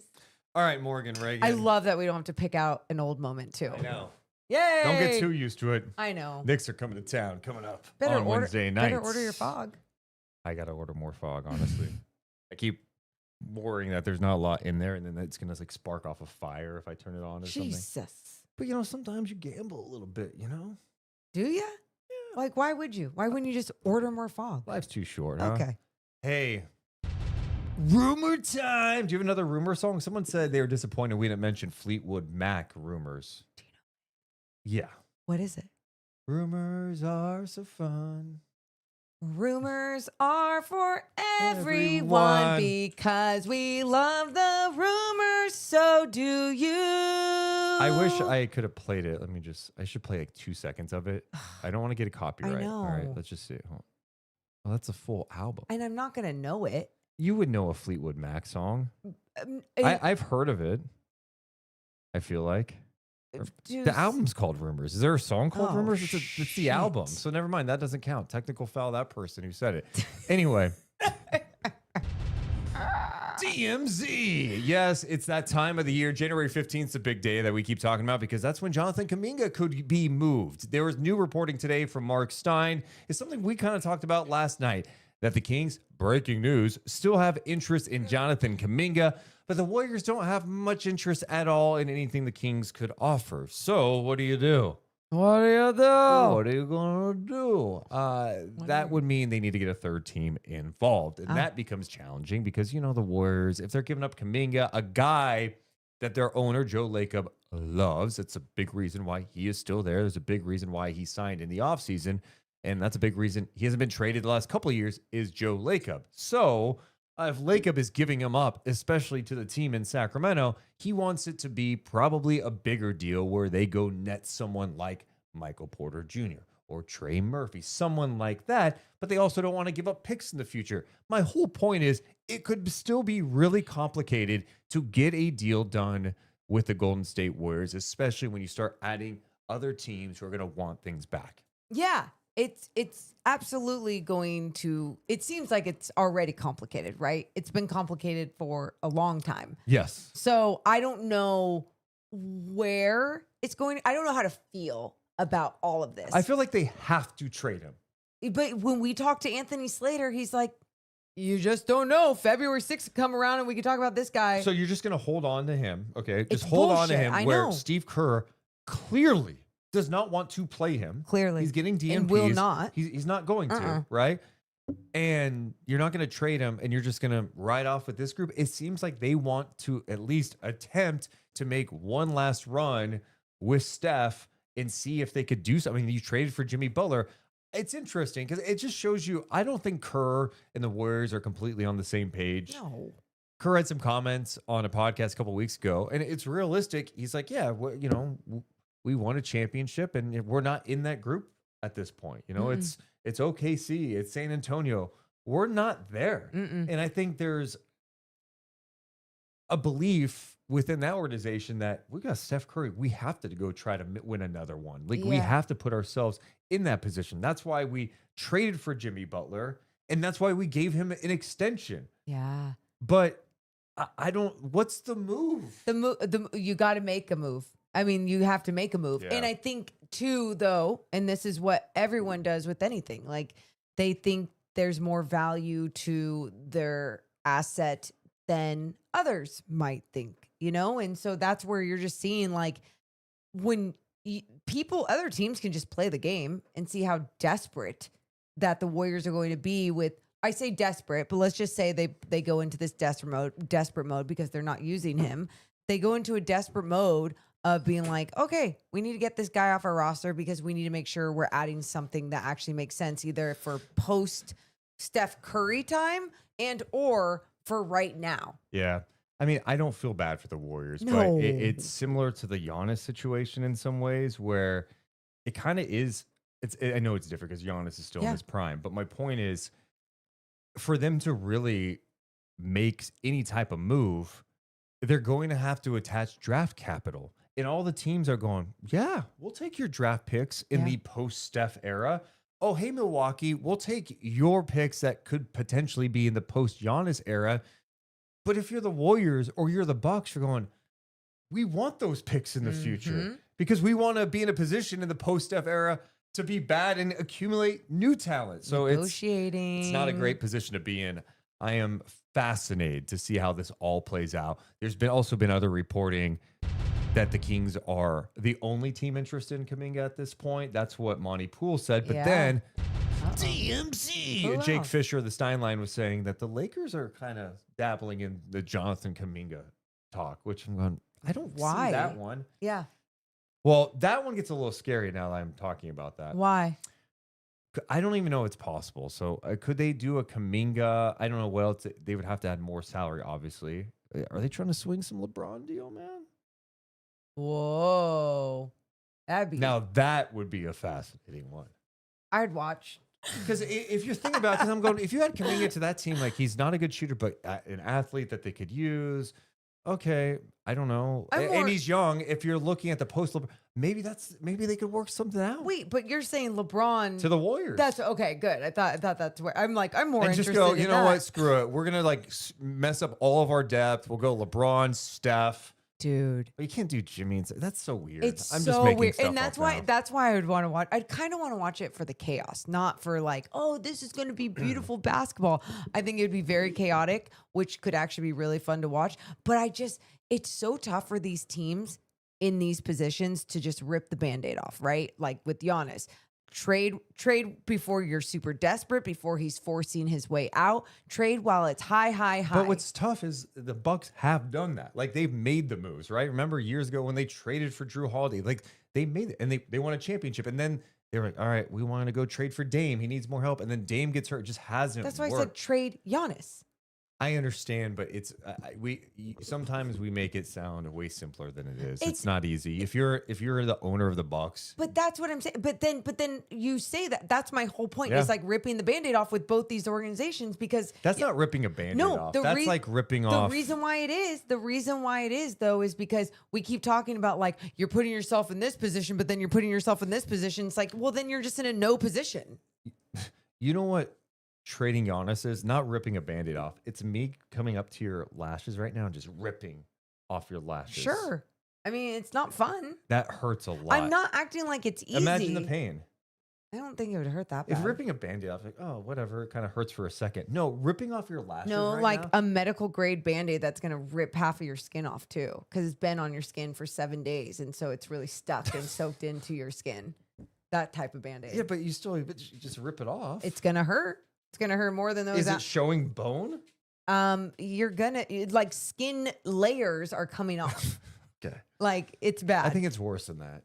All right, Morgan Reagan. I love that we don't have to pick out an old moment, too. I know. Yay! Don't get too used to it. I know. Knicks are coming to town, coming up on Wednesday nights. Better order your fog. I got to order more fog, honestly. I keep worrying that there's not a lot in there, and then it's going to like spark off a fire if I turn it on or something. Jesus. But, sometimes you gamble a little bit, Do you? Yeah. Like, why would you? Why wouldn't you just order more fog? Life's too short, huh? Okay. Hey. Rumor time. Do you have another rumor song? Someone said they were disappointed we didn't mention Fleetwood Mac rumors. Yeah. What is it? Rumors are so fun. Rumors are for everyone because we love the rumors, so do you. I wish I could have played it. I should play like 2 seconds of it. I don't want to get a copyright. I know. All right, let's just see. Oh, that's a full album. And I'm not going to know it. You would know a Fleetwood Mac song. I've heard of it. I feel like. The album's called Rumors. Is there a song called Rumors? It's the album. So never mind. That doesn't count. Technical foul, that person who said it. Anyway. DMZ. Yes, it's that time of the year. January 15th is a big day that we keep talking about because that's when Jonathan Kuminga could be moved. There was new reporting today from Mark Stein. It's something we kind of talked about last night, that the Kings, breaking news, still have interest in Jonathan Kuminga, but the Warriors don't have much interest at all in anything the Kings could offer. So what do you do? What do you do? What are you going to do? That would mean they need to get a third team involved. And that becomes challenging because, the Warriors, if they're giving up Kuminga, a guy that their owner, Joe Lacob, loves, it's a big reason why he is still there. There's a big reason why he signed in the offseason. And that's a big reason he hasn't been traded the last couple of years is Joe Lacob. So if Lacob is giving him up, especially to the team in Sacramento, he wants it to be probably a bigger deal where they go net someone like Michael Porter Jr. or Trey Murphy, someone like that. But they also don't want to give up picks in the future. My whole point is it could still be really complicated to get a deal done with the Golden State Warriors, especially when you start adding other teams who are going to want things back. Yeah. It's absolutely going to, it seems like it's already complicated, right? It's been complicated for a long time. Yes. So I don't know where it's going. I don't know how to feel about all of this. I feel like they have to trade him. But when we talk to Anthony Slater, he's like, you just don't know. February 6th will come around and we can talk about this guy. So you're just going to hold on to him. Okay. Just It's hold on to bullshit. him I where know. Steve Kerr clearly does not want to play him. Clearly. He's getting DNPs. And will not. He's not going to, right? And you're not going to trade him and you're just going to ride off with this group. It seems like they want to at least attempt to make one last run with Steph and see if they could do something. You traded for Jimmy Butler. It's interesting because it just shows you, I don't think Kerr and the Warriors are completely on the same page. No. Kerr had some comments on a podcast a couple weeks ago, and it's realistic. He's like, yeah, we won a championship, and we're not in that group at this point. It's OKC, it's San Antonio. we're not there. And I think there's a belief within that organization that we got Steph Curry. We have to go try to win another one. Like we have to put ourselves in that position. That's why we traded for Jimmy Butler, and that's why we gave him an extension. Yeah. But I don't. What's the move? You got to make a move. I mean, you have to make a move. Yeah. And I think too, though, and this is what everyone does with anything. Like they think there's more value to their asset than others might think, you know? And so that's where you're just seeing like when other teams can just play the game and see how desperate that the Warriors are going to be with, I say desperate, but let's just say they go into this desperate mode because they're not using him. They go into a desperate mode of being like, okay, we need to get this guy off our roster because we need to make sure we're adding something that actually makes sense, either for post Steph Curry time and or for right now. Yeah. I mean, I don't feel bad for the Warriors, No. but it's similar to the Giannis situation in some ways where it kind of is. I know it's different because Giannis is still in his prime, but my point is for them to really make any type of move, they're going to have to attach draft capital. And all the teams are going, yeah, we'll take your draft picks in the post-Steph era. Oh, hey, Milwaukee, we'll take your picks that could potentially be in the post-Giannis era. But if you're the Warriors or you're the Bucks, you're going, we want those picks in the future because we want to be in a position in the post-Steph era to be bad and accumulate new talent. So it's not a great position to be in. I am fascinated to see how this all plays out. There's also been other reporting that the Kings are the only team interested in Kuminga at this point. That's what Monty Poole said. But then TMZ, Jake Fisher of the Steinline was saying that the Lakers are kind of dabbling in the Jonathan Kuminga talk, which I'm going, I don't see that one. Yeah. Well, that one gets a little scary now that I'm talking about that. Why? I don't even know it's possible. So could they do a Kuminga? I don't know what else. They would have to add more salary, obviously. Are they trying to swing some LeBron deal, man? Whoa. That would be a fascinating one. I'd watch. Because if you're thinking about it, because I'm going, if you had Kuminga to that team, like he's not a good shooter, but an athlete that they could use. Okay, I don't know. And he's young. If you're looking at the post, maybe they could work something out. Wait, but you're saying LeBron to the Warriors. That's okay. Good. I thought that's where I'm more and interested. Just go. In you know what? Screw it. We're gonna mess up all of our depth. We'll go LeBron, Steph. Dude, but you can't do Jimmy. That's so weird. It's I'm so just making weird, stuff and that's up why now. that's why I would want to watch. I'd kind of want to watch it for the chaos, not for like, oh, this is going to be beautiful basketball. I think it would be very chaotic, which could actually be really fun to watch. But it's so tough for these teams in these positions to just rip the Band-Aid off, right? Like with Giannis. Trade before you're super desperate, before he's forcing his way out. Trade while it's high. But what's tough is the Bucks have done that. Like they've made the moves, right? Remember years ago when they traded for Drew Holiday, like they made it and they won a championship. And then they were like, all right, we want to go trade for Dame. He needs more help. And then Dame gets hurt. It just hasn't That's why worked. I said trade Giannis. I understand, but it's sometimes we make it sound way simpler than it is. It's not easy. If you're the owner of the Bucks, but that's what I'm saying. But then you say that. That's my whole point. Yeah. Is like ripping the Band-Aid off with both these organizations because that's not ripping a Band-Aid off. That's like ripping off. The reason why it is though is because we keep talking about like you're putting yourself in this position, but then you're putting yourself in this position. It's like, well, then you're just in a no position. You know what? Trading Giannis is not ripping a Band-Aid off. It's me coming up to your lashes right now and just ripping off your lashes. Sure. I mean, it's not fun. That hurts a lot. I'm not acting like it's easy. Imagine the pain. I don't think it would hurt that bad. If ripping a Band-Aid off, like, oh, whatever, it kind of hurts for a second. No, ripping off your lashes like a medical grade Band-Aid that's going to rip half of your skin off too because it's been on your skin for 7 days. And so it's really stuck and soaked into your skin. That type of Band-Aid. Yeah, but you just rip it off. It's going to hurt. It's going to hurt more than those. Is it showing bone? You're going to, like, skin layers are coming off. Okay. Like, it's bad. I think it's worse than that.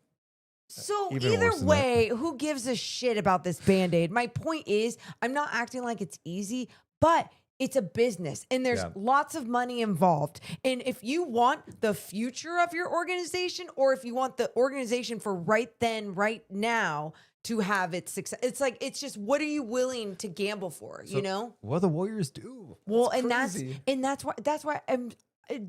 So either way, who gives a shit about this Band-Aid? My point is, I'm not acting like it's easy, but it's a business and there's lots of money involved. And if you want the future of your organization or if you want the organization for right then, right now, to have its success. It's like, it's just, what are you willing to gamble for, you know? What the Warriors do? Well, Crazy. that's why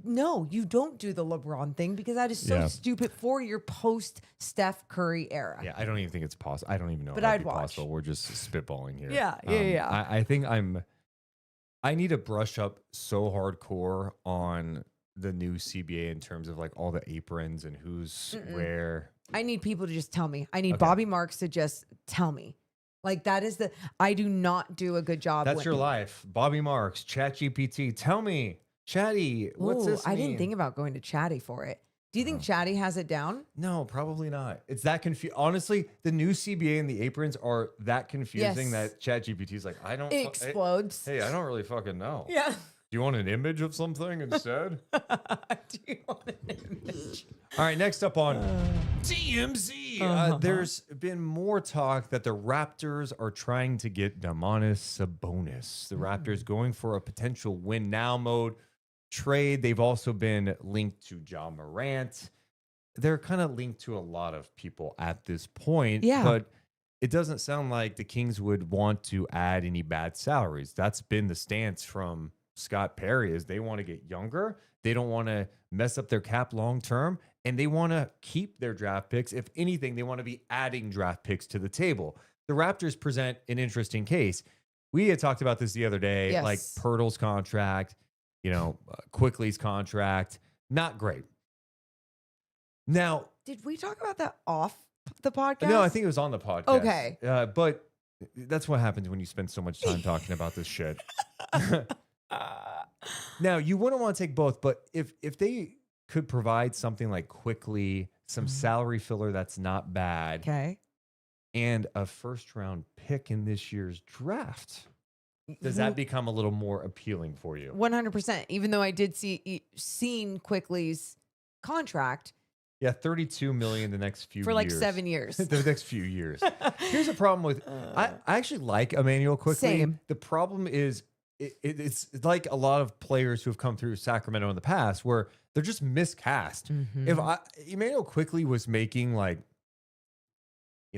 no, you don't do the LeBron thing because that is so stupid for your post Steph Curry era. Yeah, I don't even think it's possible. I don't even know. But if I'd that'd be watch. possible. We're just spitballing here. Yeah. I think I need to brush up so hardcore on the new CBA in terms of like all the aprons and who's where. I need people to just tell me. I need Bobby Marks to just tell me. Like that is I do not do a good job. That's your life. Bobby Marks, ChatGPT. Tell me, Chatty, what's this mean? I didn't think about going to Chatty for it. Do you think Chatty has it down? No, probably not. It's that confusing. Honestly, the new CBA and the aprons are that confusing that ChatGPT is like, I don't. It explodes. Hey, I don't really fucking know. Yeah. Do you want an image of something instead? Do you want an image? All right, next up on TMZ. There's been more talk that the Raptors are trying to get Domantas Sabonis. The Raptors going for a potential win now mode trade. They've also been linked to Ja Morant. They're kind of linked to a lot of people at this point. Yeah. But it doesn't sound like the Kings would want to add any bad salaries. That's been the stance from Scott Perry, is they want to get younger. They don't want to mess up their cap long term, and they want to keep their draft picks. If anything, they want to be adding draft picks to the table. The Raptors present an interesting case. We had talked about this the other day, like Pirtle's contract, Quickly's contract, not great. Now, did we talk about that off the podcast? No, I think it was on the podcast. Okay. But that's what happens when you spend so much time talking about this shit. Now, you wouldn't want to take both, but if they could provide something like Quickly, some salary filler that's not bad, and a first-round pick in this year's draft, does that become a little more appealing for you? 100%. Even though I did seen Quickly's contract. Yeah, $32 million the next few years. For like 7 years. The next few years. Here's a problem with, I actually like Emmanuel Quickly. Same. The problem is, it's like a lot of players who have come through Sacramento in the past where they're just miscast. If Emmanuel Quickly was making like,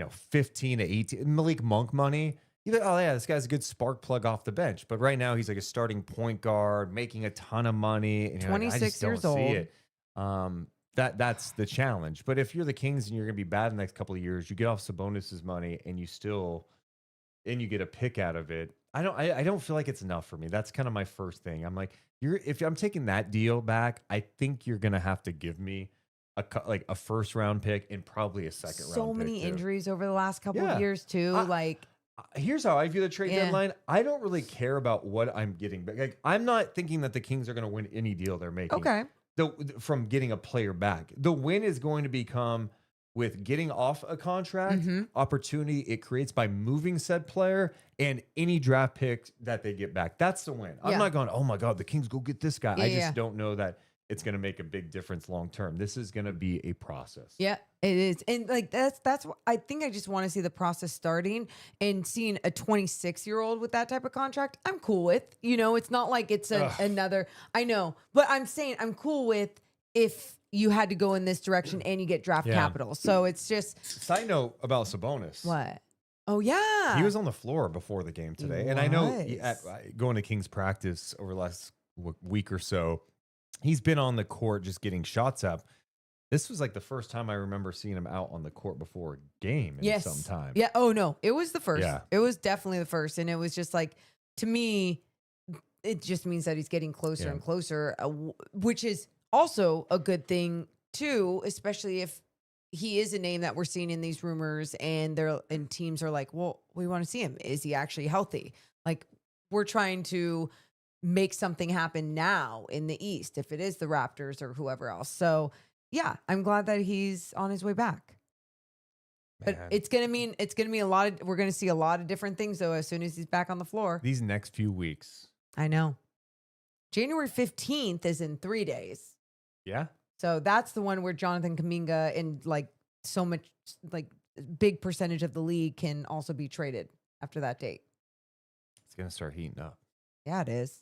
15 to 18 Malik Monk money, you'd be like, oh yeah, this guy's a good spark plug off the bench. But right now he's like a starting point guard, making a ton of money. And 26 years don't old. see it. That's the challenge. But if you're the Kings and you're going to be bad in the next couple of years, you get off Sabonis's money and you get a pick out of it. I don't feel like it's enough for me. That's kind of my first thing. I'm like, if I'm taking that deal back, I think you're going to have to give me a first round pick and probably a second round pick. So many injuries over the last couple of years too. Here's how I view the trade deadline. I don't really care about what I'm getting back. Like, I'm not thinking that the Kings are going to win any deal they're making. Okay. From getting a player back. The win is going to become with getting off a contract, opportunity it creates by moving said player, and any draft pick that they get back. That's the win. I'm not going, oh my God, the Kings go get this guy. I just don't know that it's going to make a big difference long term. This is going to be a process. Yeah, it is. And like that's what I think. I just want to see the process starting, and seeing a 26-year-old with that type of contract, I'm cool with. It's not like it's another, I know, but I'm saying I'm cool with if you had to go in this direction and you get draft capital. So it's just. Side note about Sabonis. What? Oh yeah. He was on the floor before the game today. And I know going to Kings practice over the last week or so, he's been on the court just getting shots up. This was like the first time I remember seeing him out on the court before a game in some time. Yeah. Oh no, it was the first. Yeah. It was definitely the first. And it was just like, to me, it just means that he's getting closer and closer, which is also a good thing too, especially if he is a name that we're seeing in these rumors and teams are like, well, we want to see him. Is he actually healthy? Like, we're trying to make something happen now in the East, if it is the Raptors or whoever else. So yeah, I'm glad that he's on his way back. Man. But it's gonna mean we're gonna see a lot of different things though as soon as he's back on the floor. These next few weeks. I know. January 15th is in 3 days. Yeah. So that's the one where Jonathan Kuminga and like so much like big percentage of the league can also be traded after that date. It's gonna start heating up. Yeah, it is.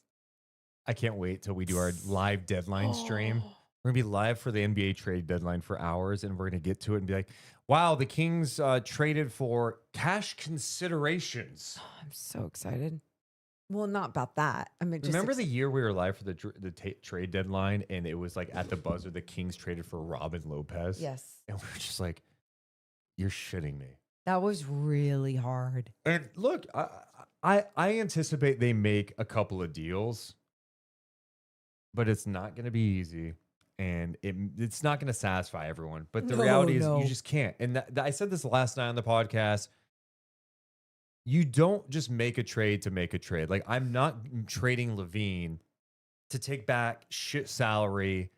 I can't wait till we do our live deadline stream. We're going to be live for the NBA trade deadline for hours, and we're going to get to it and be like, wow, the Kings traded for cash considerations. Oh, I'm so excited. Well, not about that. I mean, just Remember the year we were live for the trade deadline, and it was like at the buzzer, the Kings traded for Robin Lopez? Yes. And we were just like, you're shitting me. That was really hard. And look, I anticipate they make a couple of deals, but it's not going to be easy. And it's not going to satisfy everyone. But the reality is you just can't. And I said this last night on the podcast. You don't just make a trade to make a trade. Like, I'm not trading Levine to take back shit salary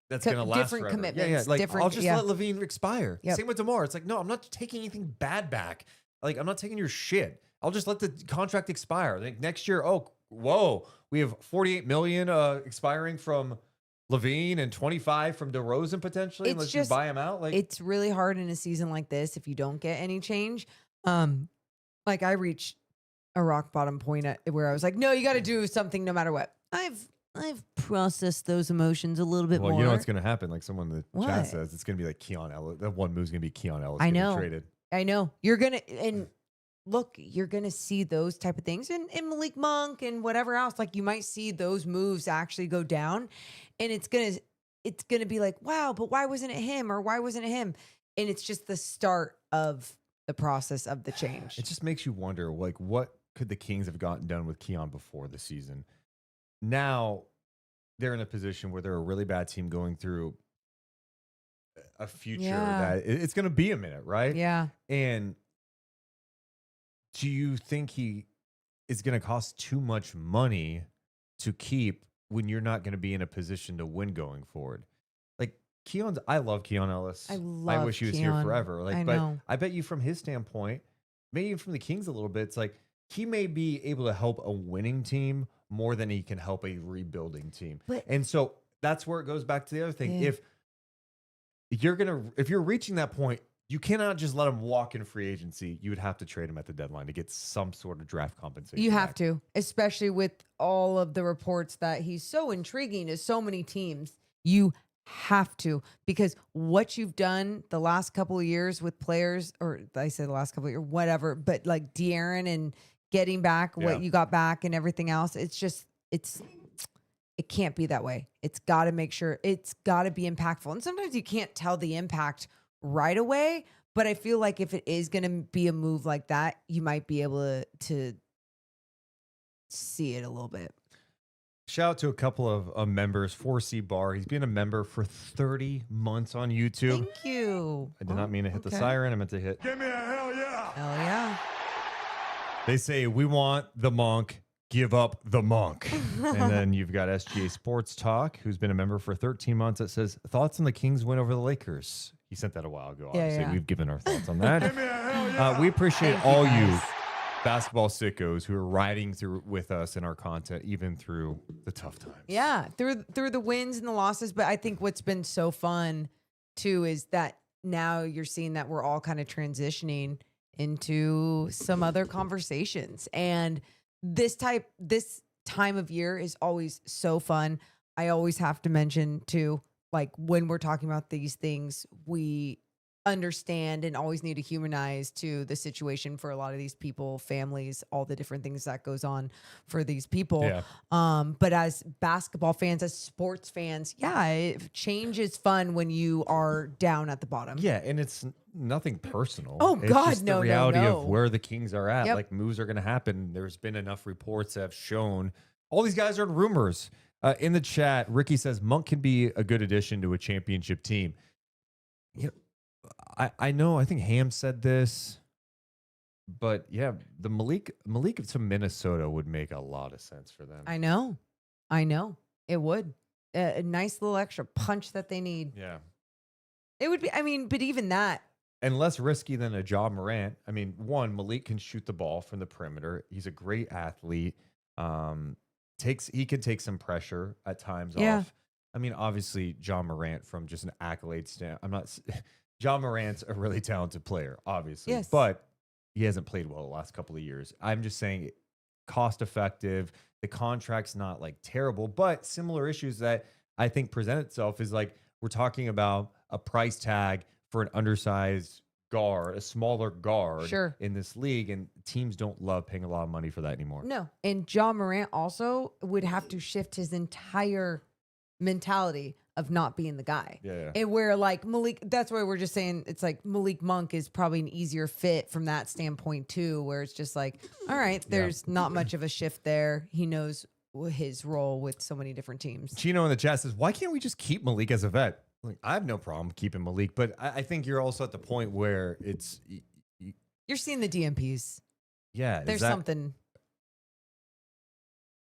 that's going to last different forever. commitments. Yeah. Like, different, I'll just let Levine expire. Yep. Same with DeMar. It's like, no, I'm not taking anything bad back. Like, I'm not taking your shit. I'll just let the contract expire. Like, next year, whoa, we have $48 million expiring from Levine and 25 from DeRozan potentially, unless you buy him out. Like, it's really hard in a season like this if you don't get any change. Like, I reached a rock bottom point where I was like, no, you got to do something no matter what. I've processed those emotions a little bit more. You know what's going to happen? Like someone in the chat What? says, it's going to be like Keon Ellis. That one move's going to be Keon Ellis I getting know. traded. I know. You're going to, and look, you're going to see those type of things in Malik Monk and whatever else. Like, you might see those moves actually go down, and it's going to be like, wow, but why wasn't it him, or why wasn't it him? And it's just the start of the process of the change. It just makes you wonder, like, what could the Kings have gotten done with Keon before the season? Now they're in a position where they're a really bad team going through a future that it's going to be a minute, right? Yeah. And do you think he is going to cost too much money to keep when you're not going to be in a position to win going forward? Like, I love Keon Ellis. I wish he was here forever. Like, but I bet you from his standpoint, maybe even from the Kings a little bit, it's like he may be able to help a winning team more than he can help a rebuilding team. And so that's where it goes back to the other thing. Yeah. If you're reaching that point, you cannot just let him walk in free agency. You would have to trade him at the deadline to get some sort of draft compensation. You have to, especially with all of the reports that he's so intriguing to so many teams. You have to, because what you've done the last couple of years with players, or I say the last couple of years, whatever, but like De'Aaron and getting back what you got back and everything else, it can't be that way. It's got to make sure, it's got to be impactful. And sometimes you can't tell the impact right away, but I feel like if it is going to be a move like that, you might be able to see it a little bit. Shout out to a couple of members. 4C Bar. He's been a member for 30 months on YouTube. Thank you. I did not mean to hit the siren. I meant to hit. Give me a hell yeah. Hell yeah. They say, we want the Monk. Give up the Monk. And then you've got SGA Sports Talk, who's been a member for 13 months, that says, thoughts on the Kings win over the Lakers. He sent that a while ago. Obviously, we've given our thoughts on that. We appreciate all you basketball sickos who are riding through with us in our content, even through the tough times. Yeah, through the wins and the losses. But I think what's been so fun too is that now you're seeing that we're all kind of transitioning into some other conversations. And this time of year is always so fun. I always have to mention too, like, when we're talking about these things, we understand and always need to humanize to the situation for a lot of these people, families, all the different things that goes on for these people. Yeah. But as basketball fans, as sports fans, change is fun when you are down at the bottom. Yeah, and it's nothing personal. Oh, it's God, just no, the reality no. of where the Kings are at. Yep. Like, moves are going to happen. There's been enough reports that have shown all these guys are rumors. In the chat, Ricky says Monk can be a good addition to a championship team. You know, I know, I think Ham said this, but yeah, the Malik to Minnesota would make a lot of sense for them. I know. It would. A nice little extra punch that they need. Yeah. It would be, I mean, but even that. And less risky than a Ja Morant. I mean, one, Malik can shoot the ball from the perimeter. He's a great athlete. He could take some pressure at times off. I mean, obviously, Ja Morant from just an accolade stand. Ja Morant's a really talented player, obviously. Yes. But he hasn't played well the last couple of years. I'm just saying, cost effective. The contract's not like terrible, but similar issues that I think present itself is like we're talking about a price tag for an undersized guard, a smaller guard Sure. in this league, and teams don't love paying a lot of money for that anymore. No. And John Morant also would have to shift his entire mentality of not being the guy. Yeah. And where like Malik, that's why we're just saying it's like Malik Monk is probably an easier fit from that standpoint too, where it's just like, all right, there's not much of a shift there. He knows his role with so many different teams. Chino in the chat says, why can't we just keep Malik as a vet? Like, I have no problem keeping Malik, but I think you're also at the point where it's... You're seeing the DMPs. Yeah. There's that, something.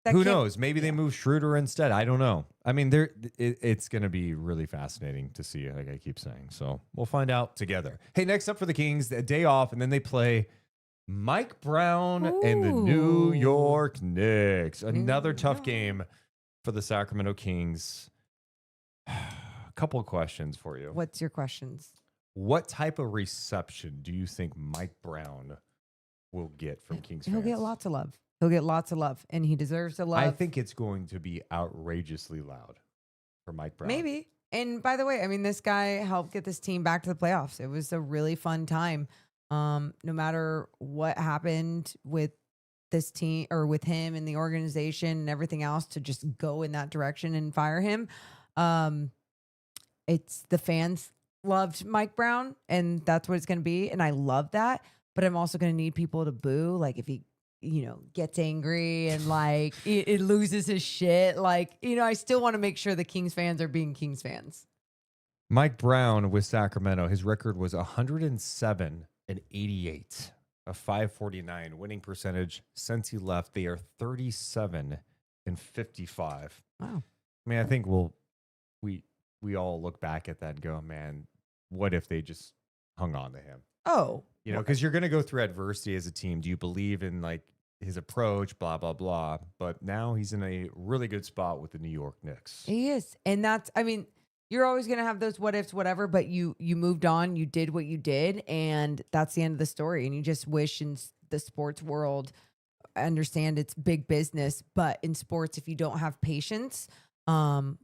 Who knows? Maybe they move Schroeder instead. I don't know. I mean, it's going to be really fascinating to see, like I keep saying. So we'll find out together. Hey, next up for the Kings, a day off, and then they play Mike Brown and the New York Knicks. Another tough game for the Sacramento Kings. A couple of questions for you. What's your questions? What type of reception do you think Mike Brown will get from Kings fans? He'll get lots of love. He'll get lots of love, and he deserves the love. I think it's going to be outrageously loud for Mike Brown. Maybe. And by the way, I mean, this guy helped get this team back to the playoffs. It was a really fun time. No matter what happened with this team or with him and the organization and everything else, to just go in that direction and fire him. It's the fans loved Mike Brown, and that's what it's going to be. And I love that. But I'm also going to need people to boo. Like if he, gets angry and like it loses his shit. Like, I still want to make sure the Kings fans are being Kings fans. Mike Brown with Sacramento, his record was 107 and 88, a 549 winning percentage. Since he left, they are 37 and 55. Wow. I mean, I think we all look back at that and go, man, what if they just hung on to him? Oh, because you're going to go through adversity as a team. Do you believe in like his approach, blah, blah, blah. But now he's in a really good spot with the New York Knicks. He is. And you're always going to have those what ifs, whatever, but you moved on, you did what you did, and that's the end of the story. And you just wish in the sports world, I understand it's big business, but in sports, if you don't have patience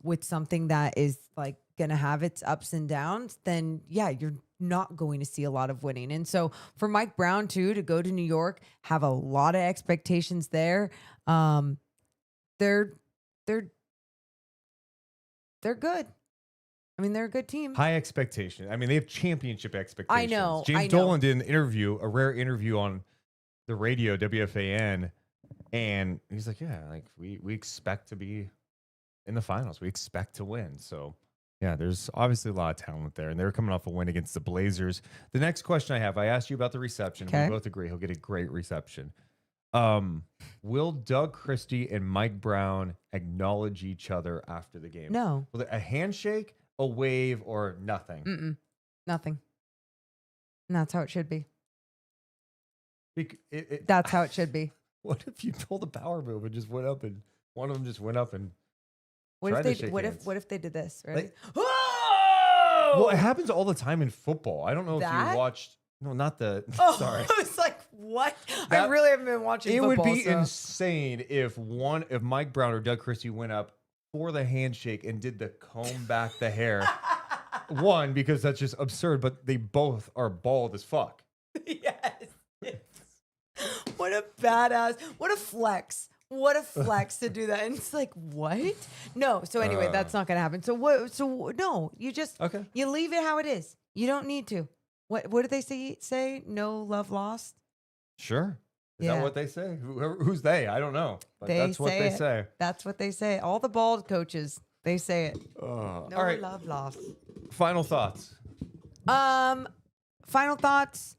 with something that is like going to have its ups and downs, then yeah, you're not going to see a lot of winning. And so for Mike Brown too, to go to New York, have a lot of expectations there. They're good. I mean, they're a good team. High expectation. I mean, they have championship expectations. I know. James Dolan did an interview, a rare interview on the radio, WFAN, and he's like, yeah, like we expect to be in the finals. We expect to win. So yeah, there's obviously a lot of talent there, and they're coming off a win against the Blazers. The next question I have, I asked you about the reception. Okay. We both agree he'll get a great reception. Will Doug Christie and Mike Brown acknowledge each other after the game? No. Will a handshake, a wave, or nothing? Nothing. And that's how it should be. That's That's how it should be. What if you pulled a power move and just went up and one of them just went up and What tried if to they? shake What hands? if? What if they did this? Right? Like- Whoa! Well, it happens all the time in football. I don't know if That? you watched. No, not the. Oh, Sorry. I was like, what? I That- really haven't been watching. It would football, be so. insane if Mike Brown or Doug Christie went up for the handshake and did the comb back the hair. One, because that's just absurd, but they both are bald as fuck. Yes. What a badass. What a flex. What a flex to do that. And it's like, what? No. So anyway, that's not going to happen. So what? So no, you just, Okay. you leave it how it is. You don't need to. What did they say? No love lost. Sure. Is Yeah. that what they say? Who's they? I don't know. But They that's what say they it. say. That's what they say. All the bald coaches, they say it. No All right. love lost. Final thoughts. Final thoughts.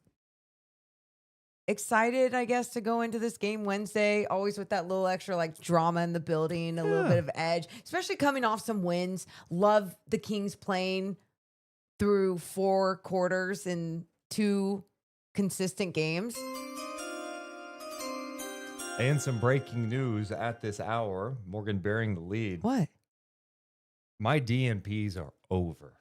Excited, I guess, to go into this game Wednesday, always with that little extra like drama in the building, a little bit of edge, especially coming off some wins. Love the Kings playing through 4 quarters in 2 consistent games. And some breaking news at this hour. Morgan bearing the lead. What? My DNPs are over.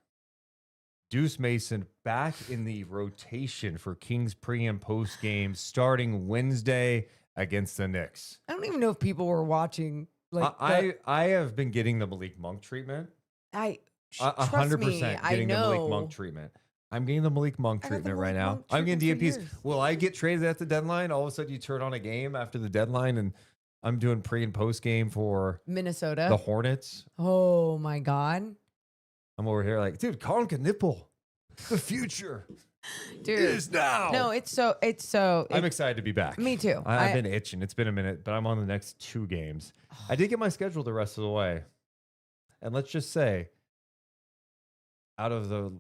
Deuce Mason back in the rotation for Kings pre and post games starting Wednesday against the Knicks. I don't even know if people were watching. Like I have been getting the Malik Monk treatment. Trust me, 100% I getting the Malik know. Monk treatment. I'm getting the Malik Monk I got the treatment right Malik now. Monk I'm getting treatment for DMPs. years. Will I get traded at the deadline? All of a sudden, you turn on a game after the deadline, and I'm doing pre and post game for Minnesota. the Hornets. Oh my God, I'm over here like, dude, Colin Knipple, the future dude. is now. No, it's so. I'm excited to be back. Me too. I've been itching. It's been a minute, but I'm on the next 2 games. I did get my schedule the rest of the way. And let's just say, out of the,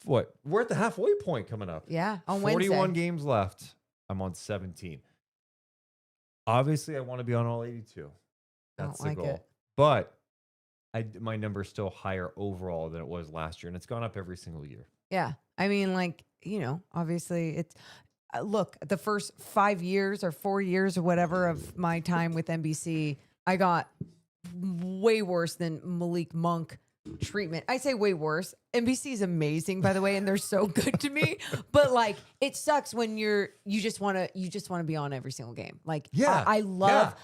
we're at the halfway point coming up. Yeah, on 41 Wednesday. games left. I'm on 17. Obviously, I want to be on all 82. That's the like goal. it. But my number's still higher overall than it was last year, and it's gone up every single year. Yeah, I mean, like, obviously it's. Look, the first 5 years or 4 years or whatever of my time with NBC, I got way worse than Malik Monk treatment. I say way worse. NBC is amazing, by the way, and they're so good to me. But like, it sucks when you just want to be on every single game. Like, Yeah, I love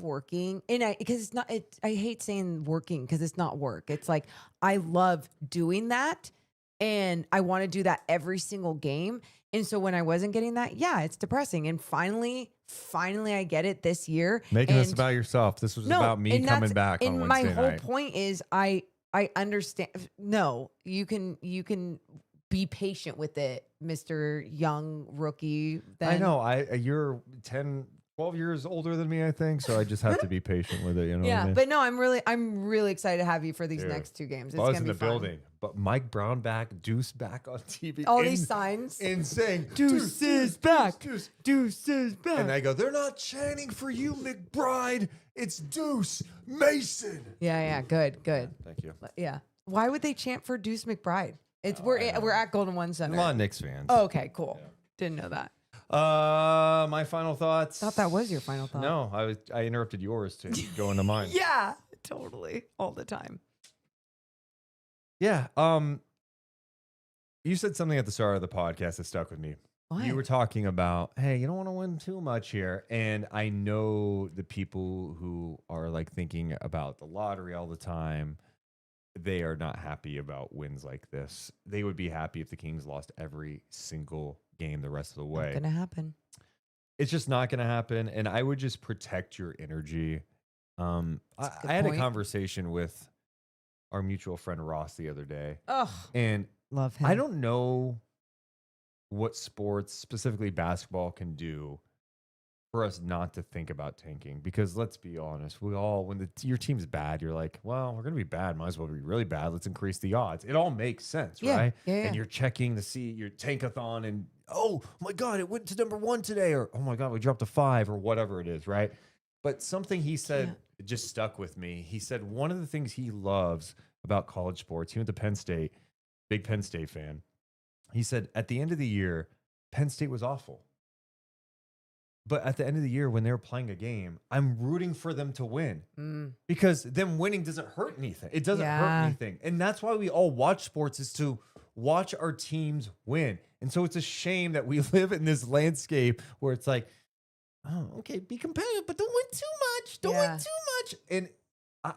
working, and because it's not. I hate saying working because it's not work. It's like I love doing that, and I want to do that every single game. And so when I wasn't getting that, yeah, it's depressing. And finally I get it this year. Making this And- about yourself. This was about me and coming that's- back on and Wednesday my whole night. point is I understand. No, you can be patient with it, Mr. Young rookie. Then. I know. You're 10, 12 years older than me, I think. So I just have to be patient with it. You know what I Yeah, mean? but no, I'm really excited to have you for these Dude, next 2 games. I It's was gonna in be the fun. building, but Mike Brown back, Deuce back on TV. All these signs. And saying, Deuce is back. Deuce. Deuce is back. And I go, they're not chanting for you, McBride. It's Deuce Mason. Yeah, good. Thank you. Yeah. Why would they chant for Deuce McBride? We're at Golden One A Center. lot of Knicks fans. Oh, okay, cool. Didn't know that. My final thoughts. Thought that was your final thought. No, I interrupted yours to go into mine. Yeah, totally. All the time. Yeah. You said something at the start of the podcast that stuck with me. What? You were talking about, hey, you don't want to win too much here. And I know the people who are like thinking about the lottery all the time, they are not happy about wins like this. They would be happy if the Kings lost every single game the rest of the way. Not gonna happen. It's just not going to happen. And I would just protect your energy. I had a point. conversation with our mutual friend Ross the other day. Oh, And love him. I don't know what sports, specifically basketball, can do for us not to think about tanking. Because let's be honest, we all, when your team's bad, you're like, well, we're going to be bad. Might as well be really bad. Let's increase the odds. It all makes sense, Yeah, right? yeah. And you're checking to see your tankathon and, oh my God, it went to number 1 today. Or, oh my God, we dropped to 5 or whatever it is, right? But something he said just stuck with me. He said one of the things he loves about college sports, he went to Penn State, big Penn State fan. He said at the end of the year, Penn State was awful. But at the end of the year, when they were playing a game, I'm rooting for them to win because them winning doesn't hurt anything. It doesn't hurt anything. And that's why we all watch sports, is to watch our teams win. And so it's a shame that we live in this landscape where it's like, oh, okay, be competitive, but don't win too much. Don't win too much. And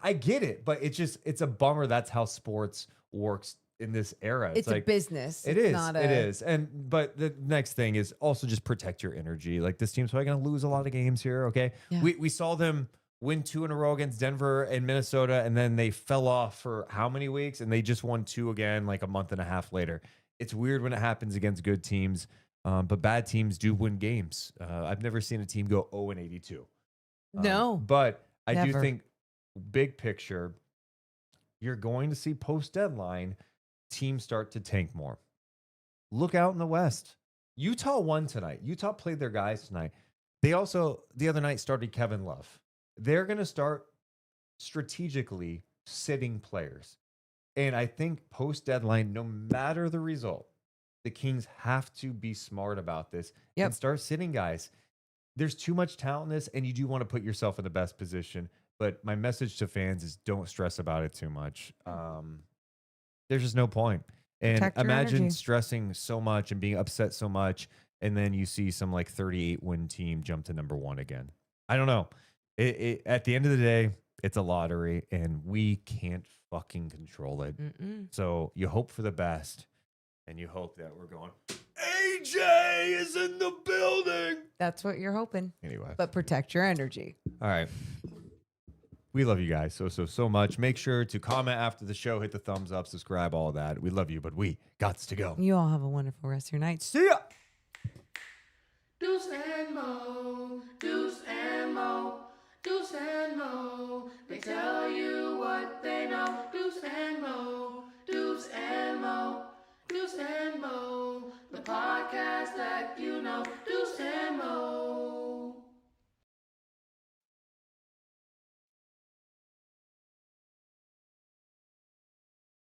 I get it, but it's a bummer. That's how sports works in this era. It's like a business. It It's is. not It is. But the next thing is also just protect your energy. Like, this team's probably going to lose a lot of games here. Okay. Yeah. We saw them win 2 in a row against Denver and Minnesota, and then they fell off for how many weeks? And they just won 2 again, like a month and a half later. It's weird when it happens against good teams, but bad teams do win games. I've never seen a team go 0-82. No. But I do Never. think, big picture, you're going to see post-deadline teams start to tank more. Look out in the West. Utah won tonight. Utah played their guys tonight. They also, the other night, started Kevin Love. They're going to start strategically sitting players. And I think post-deadline, no matter the result, the Kings have to be smart about this and start sitting guys. There's too much talent in this, and you do want to put yourself in the best position. But my message to fans is, don't stress about it too much. There's just no point. And Protect your imagine energy. stressing so much and being upset so much, and then you see some like 38 win team jump to number 1 again. I don't know. At the end of the day, It's a lottery, and we can't fucking control it. So you hope for the best, and you hope that we're going, AJ is in the building. That's what you're hoping. Anyway. But protect your energy. All right. We love you guys so much. Make sure to comment after the show, hit the thumbs up, subscribe, all that. We love you, but we gots to go. You all have a wonderful rest of your night. See ya. Deuce and Mo, Deuce and Mo, Deuce and Mo. They tell you what they know. Deuce and Mo, Deuce and Mo, Deuce and Mo. The podcast that you know. Deuce and Mo.